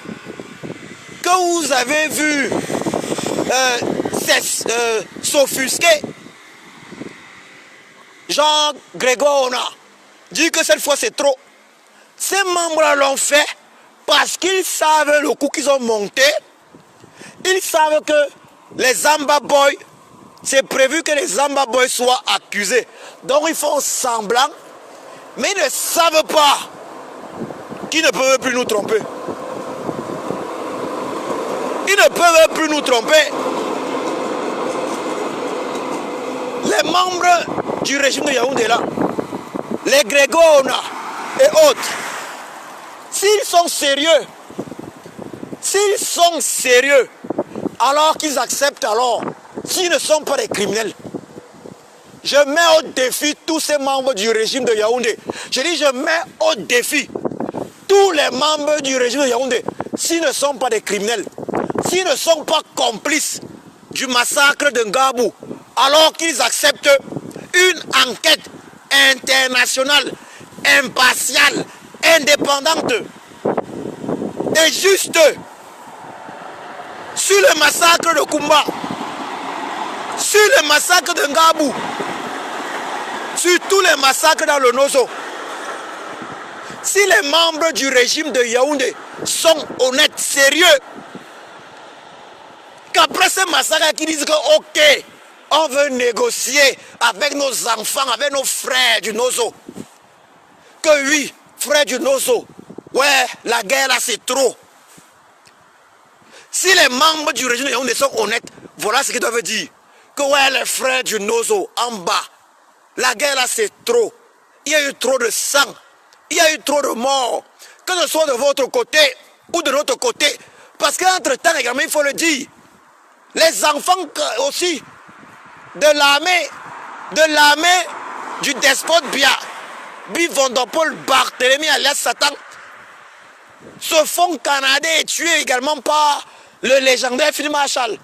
que vous avez vus s'offusquer, Jean Grégoire Ona dit que cette fois c'est trop. Ces membres-là l'ont fait parce qu'ils savent le coup qu'ils ont monté. Ils savent que les Zamba Boys, c'est prévu que les Zamba Boys soient accusés. Donc ils font semblant, mais ils ne savent pas qu'ils ne peuvent plus nous tromper. Ils ne peuvent plus nous tromper. Les membres du régime de Yaoundé là, les Grégona et autres, s'ils sont sérieux, alors qu'ils acceptent alors, s'ils ne sont pas des criminels, je mets au défi tous ces membres du régime de Yaoundé. Je dis, je mets au défi tous les membres du régime de Yaoundé, s'ils ne sont pas des criminels, s'ils ne sont pas complices du massacre de Ngabou, alors qu'ils acceptent une enquête internationale, impartiale, indépendante et juste sur le massacre de Kumba, sur le massacre de Ngabou, sur tous les massacres dans le Nozo. Si les membres du régime de Yaoundé sont honnêtes, sérieux, qu'après ces massacres qui disent que ok, on veut négocier avec nos enfants, avec nos frères du Nozo, que oui, frères du Nozo, ouais, la guerre là c'est trop. Si les membres du régime de Yaoundé sont honnêtes, voilà ce qu'ils doivent dire. Que ouais, les frères du Nozo en bas, la guerre là c'est trop. Il y a eu trop de sang, il y a eu trop de morts, que ce soit de votre côté ou de notre côté. Parce qu'entre-temps également, il faut le dire, les enfants aussi de l'armée du despote Bivondopol Barthélemy alias Satan se font canader et tuer également par le légendaire Philippe Marshall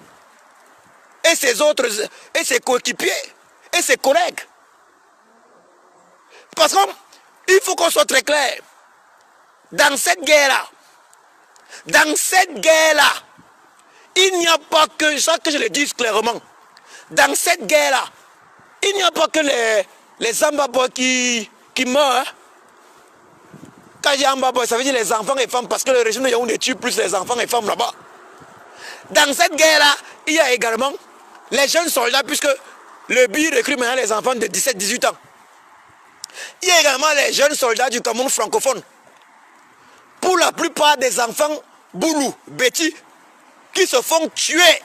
et ses autres, et ses coéquipiers, et ses collègues. Parce qu'il faut qu'on soit très clair. Dans cette guerre-là, il n'y a pas que, ça que je le dise clairement, dans cette guerre-là, il n'y a pas que les Zambabwa qui meurent. Hein. Quand il y a Zambabwa, ça veut dire les enfants et femmes, parce que le régime de Yaoundé tue plus les enfants et femmes là-bas. Dans cette guerre-là, il y a également les jeunes soldats, puisque le BI recrute maintenant les enfants de 17-18 ans. Il y a également les jeunes soldats du Cameroun francophone. Pour la plupart des enfants Boulou, Betty, qui se font tuer.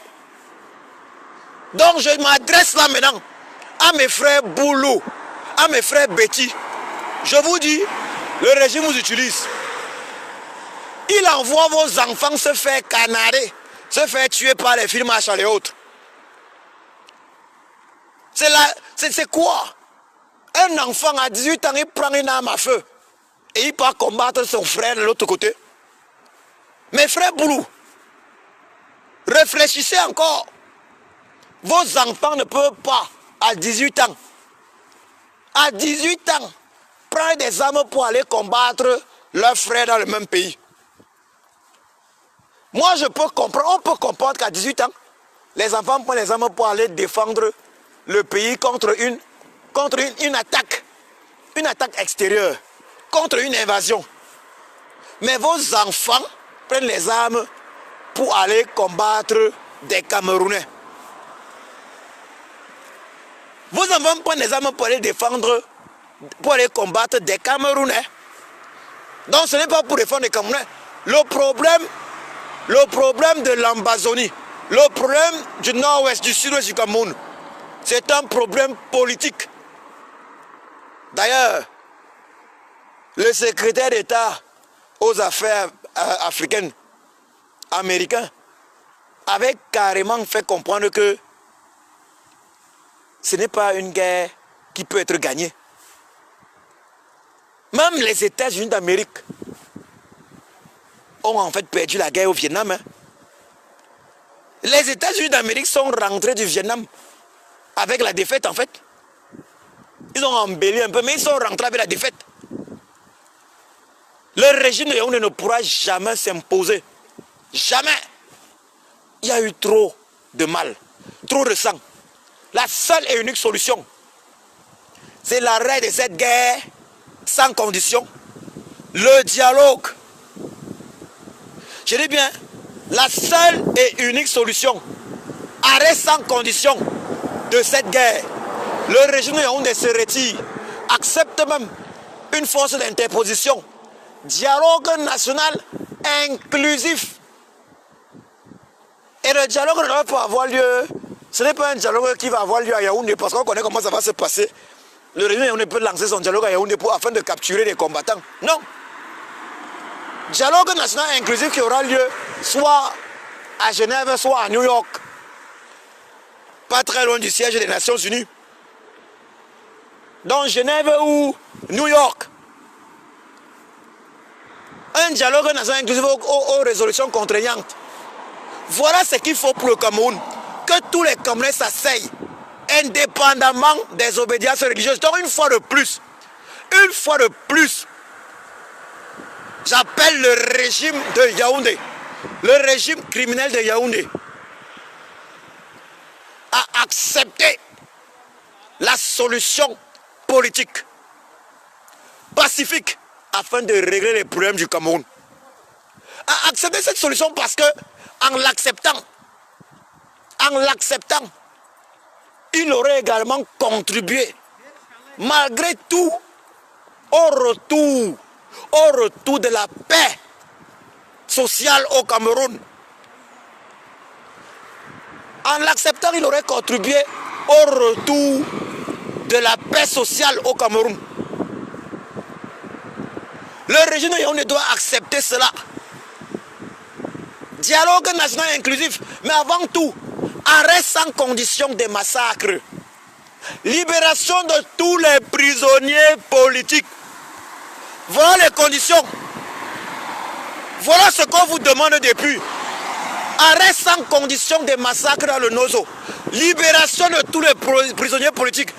Donc je m'adresse là maintenant à mes frères Boulou, à mes frères Betty. Je vous dis, le régime vous utilise. Il envoie vos enfants se faire canarer, se faire tuer par les films Marshall et autres. C'est quoi? Un enfant à 18 ans, il prend une arme à feu et il part combattre son frère de l'autre côté. Mes frères Boulou, réfléchissez encore. Vos enfants ne peuvent pas, à 18 ans, prendre des armes pour aller combattre leurs frères dans le même pays. Moi, je peux comprendre, on peut comprendre qu'à 18 ans, les enfants prennent les armes pour aller défendre le pays contre une attaque extérieure, contre une invasion. Mais vos enfants prennent les armes pour aller combattre des Camerounais. Vos enfants prennent les armes pour aller défendre, pour aller combattre des Camerounais. Donc ce n'est pas pour défendre les Camerounais. Le problème de l'Ambazonie, le problème du nord-ouest, du sud-ouest du Cameroun, c'est un problème politique. D'ailleurs, le secrétaire d'État aux affaires africaines, américain, avait carrément fait comprendre que ce n'est pas une guerre qui peut être gagnée. Même les États-Unis d'Amérique ont en fait perdu la guerre au Vietnam. Hein. Les États-Unis d'Amérique sont rentrés du Vietnam avec la défaite en fait. Ils ont embelli un peu, mais ils sont rentrés avec la défaite. Le régime de Yaoundé ne pourra jamais s'imposer. Jamais. Il y a eu trop de mal, trop de sang. La seule et unique solution, c'est l'arrêt de cette guerre sans condition. Le dialogue. Je dis bien, la seule et unique solution, arrêt sans condition de cette guerre. Le régime de Yaoundé se retire, accepte même une force d'interposition. Dialogue national inclusif. Et le dialogue ne doit pas avoir lieu. Ce n'est pas un dialogue qui va avoir lieu à Yaoundé parce qu'on connaît comment ça va se passer. Le régime de Yaoundé peut lancer son dialogue à Yaoundé afin de capturer les combattants. Non. Dialogue national inclusif qui aura lieu soit à Genève, soit à New York. Pas très loin du siège des Nations Unies. Donc Genève ou New York. Un dialogue national inclusif aux résolutions contraignantes. Voilà ce qu'il faut pour le Cameroun. Que tous les Camerounais s'asseyent, indépendamment des obédiences religieuses. Donc une fois de plus, j'appelle le régime de Yaoundé, le régime criminel de Yaoundé, à accepter la solution politique, pacifique, afin de régler les problèmes du Cameroun. A accepté cette solution parce que, en l'acceptant, il aurait également contribué, malgré tout, au retour de la paix sociale au Cameroun. En l'acceptant, il aurait contribué au retour de la paix sociale au Cameroun. Le régime de Yaoundé doit accepter cela. Dialogue national inclusif, mais avant tout, arrêt sans condition des massacres. Libération de tous les prisonniers politiques. Voilà les conditions. Voilà ce qu'on vous demande depuis. Arrêt sans condition des massacres dans le Nozo. Libération de tous les prisonniers politiques.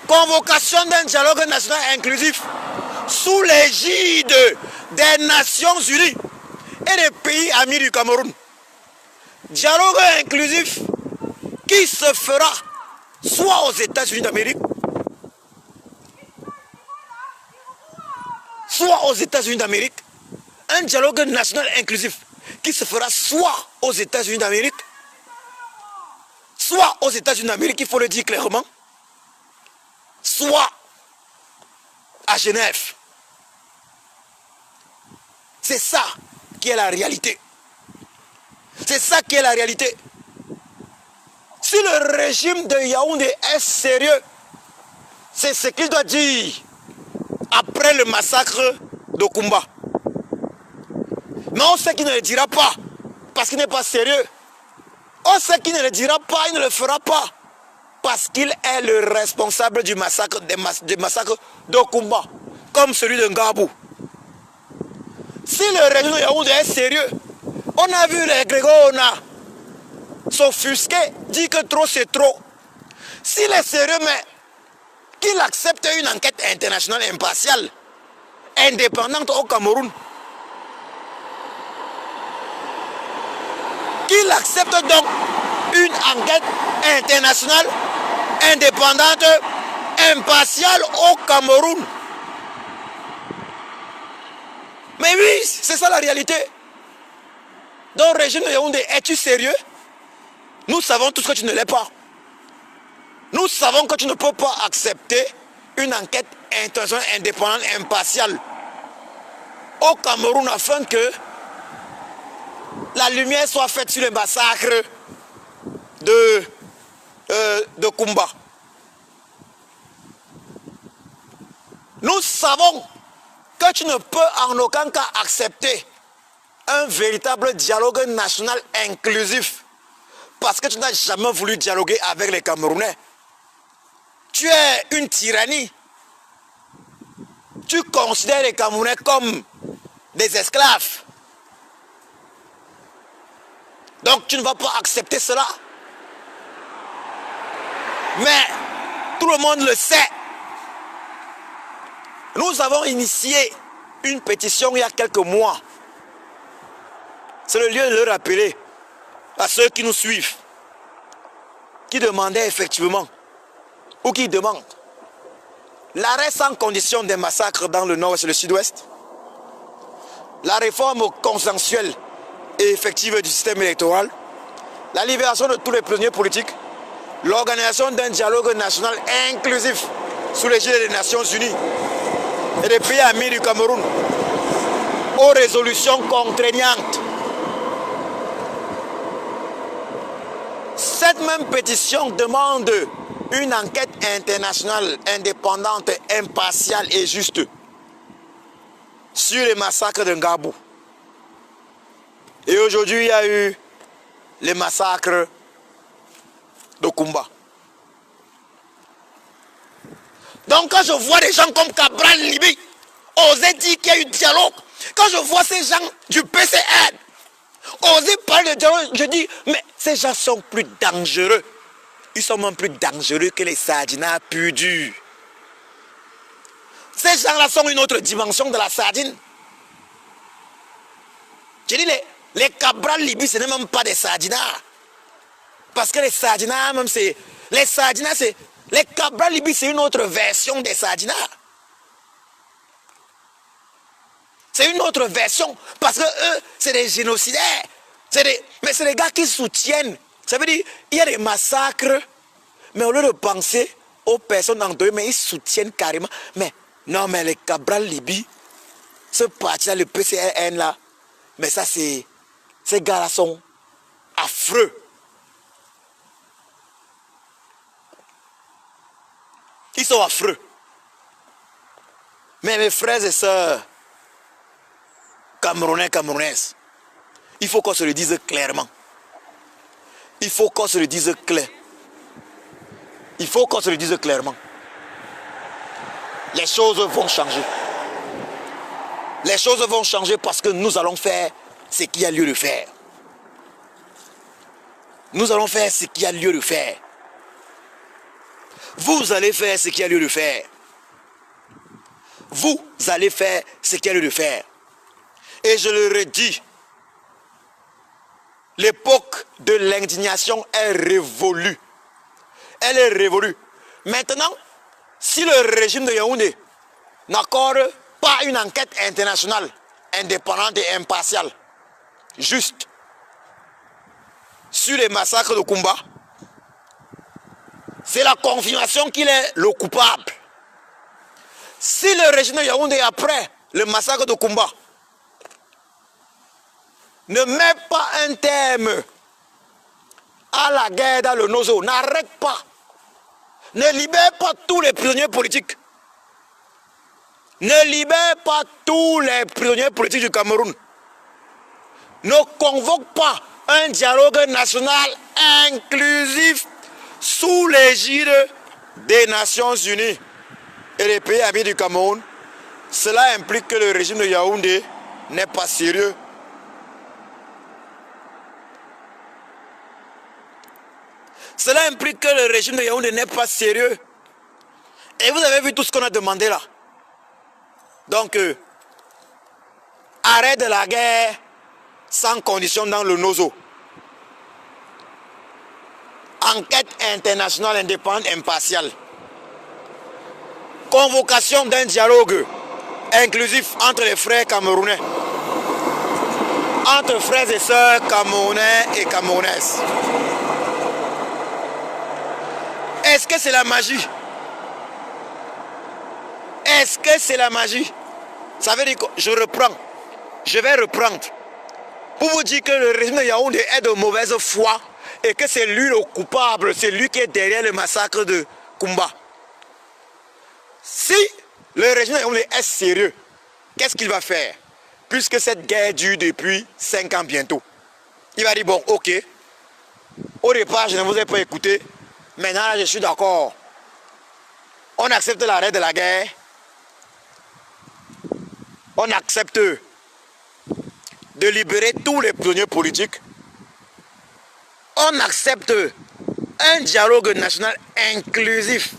Convocation d'un dialogue national inclusif sous l'égide des Nations Unies et des pays amis du Cameroun. Dialogue inclusif qui se fera soit aux États-Unis d'Amérique, un dialogue national inclusif qui se fera soit aux États-Unis d'Amérique, il faut le dire clairement, soit à Genève. C'est ça qui est la réalité. Si le régime de Yaoundé est sérieux, c'est ce qu'il doit dire après le massacre d'Okumba. Mais on sait qu'il ne le dira pas, parce qu'il n'est pas sérieux. On sait qu'il ne le dira pas, il ne le fera pas, parce qu'il est le responsable du massacre d'Okumba, comme celui de Ngabou. Si le régime de Yaoundé est sérieux, on a vu les Grégona s'offusquer, dire que trop c'est trop. S'il est sérieux, mais qu'il accepte une enquête internationale impartiale, indépendante au Cameroun. Qu'il accepte donc une enquête internationale indépendante, impartiale au Cameroun. Mais oui, c'est ça la réalité. Donc, régime de Yaoundé, es-tu sérieux? Nous savons tous que tu ne l'es pas. Nous savons que tu ne peux pas accepter une enquête internationale indépendante, impartiale au Cameroun afin que la lumière soit faite sur le massacre de Kumba. Nous savons que tu ne peux en aucun cas accepter un véritable dialogue national inclusif parce que tu n'as jamais voulu dialoguer avec les Camerounais. Tu es une tyrannie. Tu considères les Camerounais comme des esclaves. Donc tu ne vas pas accepter cela. Mais tout le monde le sait. Nous avons initié une pétition il y a quelques mois. C'est le lieu de le rappeler à ceux qui nous suivent, qui demandaient effectivement, ou qui demandent, l'arrêt sans condition des massacres dans le nord et le sud-ouest, la réforme consensuelle et effective du système électoral, la libération de tous les prisonniers politiques, l'organisation d'un dialogue national inclusif sous l'égide des Nations Unies et des pays amis du Cameroun, aux résolutions contraignantes. Cette même pétition demande une enquête internationale indépendante, impartiale et juste sur les massacres de Ngabou. Et aujourd'hui, il y a eu les massacres d'Okumba. Donc quand je vois des gens comme Cabral Libi oser dire qu'il y a eu dialogue, quand je vois ces gens du PCN oser parler de dialogue, je dis, mais ces gens sont plus dangereux. Ils sont même plus dangereux que les sardines pur durs. Ces gens-là sont une autre dimension de la sardine. Je dis, les Cabral Libi, ce n'est même pas des sardinards. Parce que les sardinards, même c'est... Les sardinards, c'est Les Cabral Libye, c'est une autre version des Sadina. C'est une autre version. Parce que eux, c'est des génocidaires. Mais c'est des gars qui soutiennent. Ça veut dire, il y a des massacres, mais au lieu de penser aux personnes endeuillées, mais ils soutiennent carrément. Mais non, mais les Cabral Libye, ce parti-là, le PCRN là, mais ça c'est, ces gars-là sont affreux. Ils sont affreux. Mais mes frères et sœurs, Camerounais, Camerounaises, il faut qu'on se le dise clairement. Il faut qu'on se le dise clair. Il faut qu'on se le dise clairement. Les choses vont changer. Les choses vont changer parce que nous allons faire ce qu'il y a lieu de faire. Nous allons faire ce qu'il y a lieu de faire. Vous allez faire ce qu'il y a lieu de faire. Vous allez faire ce qu'il y a lieu de faire. Et je le redis, l'époque de l'indignation est révolue. Elle est révolue. Maintenant, si le régime de Yaoundé n'accorde pas une enquête internationale indépendante et impartiale, juste, sur les massacres de Koumba, c'est la confirmation qu'il est le coupable. Si le régime de Yaoundé, après le massacre de Koumba, ne met pas un terme à la guerre dans le Nozo, n'arrête pas, ne libère pas tous les prisonniers politiques, ne libère pas tous les prisonniers politiques du Cameroun, ne convoque pas un dialogue national inclusif sous l'égide des Nations Unies et des pays amis du Cameroun, cela implique que le régime de Yaoundé n'est pas sérieux. Cela implique que le régime de Yaoundé n'est pas sérieux. Et vous avez vu tout ce qu'on a demandé là. Donc, arrêt de la guerre sans condition dans le Nozo. Enquête internationale indépendante impartiale. Convocation d'un dialogue inclusif entre les frères camerounais. Entre frères et sœurs camerounais et camerounaises. Est-ce que c'est la magie? Est-ce que c'est la magie? Ça veut dire que je vais reprendre pour vous dire que le régime de Yaoundé est de mauvaise foi et que c'est lui le coupable, c'est lui qui est derrière le massacre de Koumba. Si le régime de Yaoundé est sérieux, qu'est-ce qu'il va faire? Puisque cette guerre dure depuis 5 ans bientôt. Il va dire, bon, ok, au départ, je ne vous ai pas écouté, maintenant, je suis d'accord. On accepte l'arrêt de la guerre. On accepte de libérer tous les prisonniers politiques. On accepte un dialogue national inclusif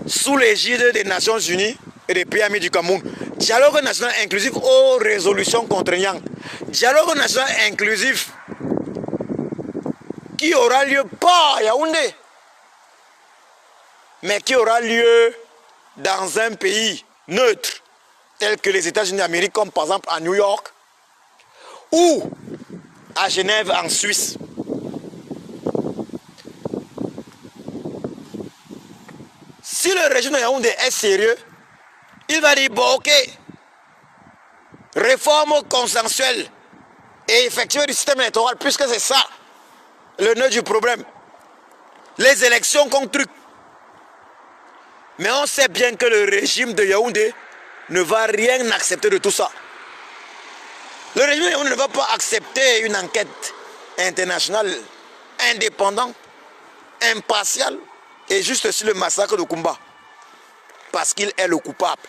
sous l'égide des Nations Unies et des pays amis du Cameroun. Dialogue national inclusif aux résolutions contraignantes. Dialogue national inclusif qui aura lieu pas à Yaoundé, mais qui aura lieu dans un pays neutre, tel que les États-Unis d'Amérique, comme par exemple à New York, ou à Genève en Suisse. Si le régime de Yaoundé est sérieux, il va dire, bon ok, réforme consensuelle et effectuer du système électoral, puisque c'est ça le nœud du problème. Les élections qu'on truc. Mais on sait bien que le régime de Yaoundé ne va rien accepter de tout ça. Le régime de Yaoundé ne va pas accepter une enquête internationale indépendante, impartiale et juste sur le massacre de Koumba. Parce qu'il est le coupable.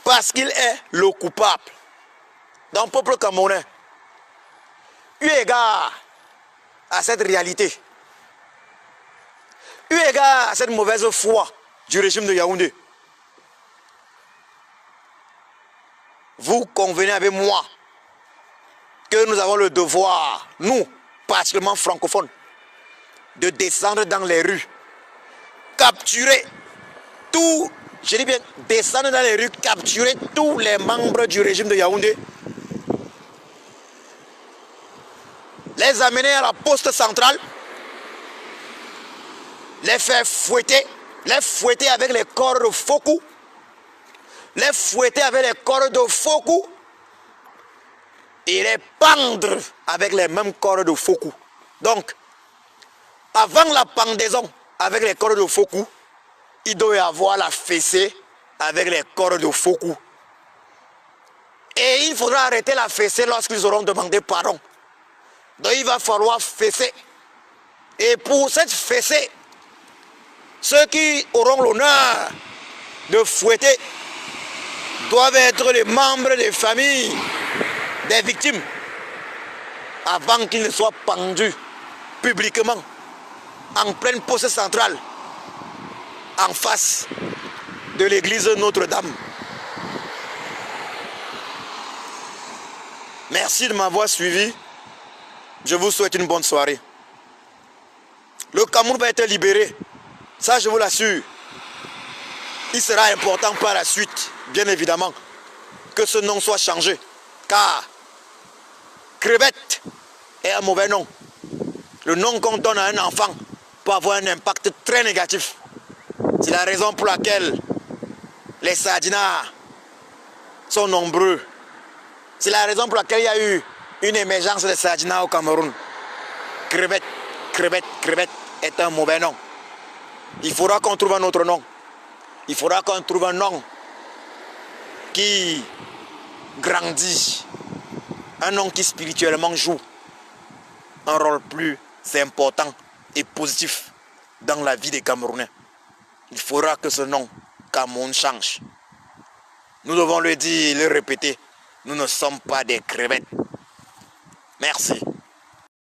Parce qu'il est le coupable. Dans le peuple camerounais, eu égard à cette réalité, eu égard à cette mauvaise foi du régime de Yaoundé, vous convenez avec moi que nous avons le devoir, nous, particulièrement francophones, de descendre dans les rues, capturer tout, je dis bien descendre dans les rues, capturer tous les membres du régime de Yaoundé, les amener à la poste centrale, les faire fouetter, les fouetter avec les corps de faux coups, les fouetter avec les corps de faux coups et les pendre avec les mêmes corps de faux coups. Donc, avant la pendaison avec les corps de faux coups, il doit y avoir la fessée avec les corps de faux coups. Et il faudra arrêter la fessée lorsqu'ils auront demandé pardon. Donc il va falloir fesser. Et pour cette fessée, ceux qui auront l'honneur de fouetter doivent être les membres des familles des victimes avant qu'ils ne soient pendus publiquement en pleine poste centrale en face de l'église Notre-Dame. Merci de m'avoir suivi. Je vous souhaite une bonne soirée. Le Cameroun va être libéré. Ça, je vous l'assure. Il sera important par la suite, bien évidemment, que ce nom soit changé. Car crevette est un mauvais nom. Le nom qu'on donne à un enfant peut avoir un impact très négatif. C'est la raison pour laquelle les sardinards sont nombreux. C'est la raison pour laquelle il y a eu une émergence des sardinards au Cameroun. Crevette, crevette, crevette est un mauvais nom. Il faudra qu'on trouve un autre nom. Il faudra qu'on trouve un nom qui grandit. Un nom qui spirituellement joue un rôle plus important et positif dans la vie des Camerounais. Il faudra que ce nom, Cameroun, change. Nous devons le dire et le répéter. Nous ne sommes pas des crevettes. Merci.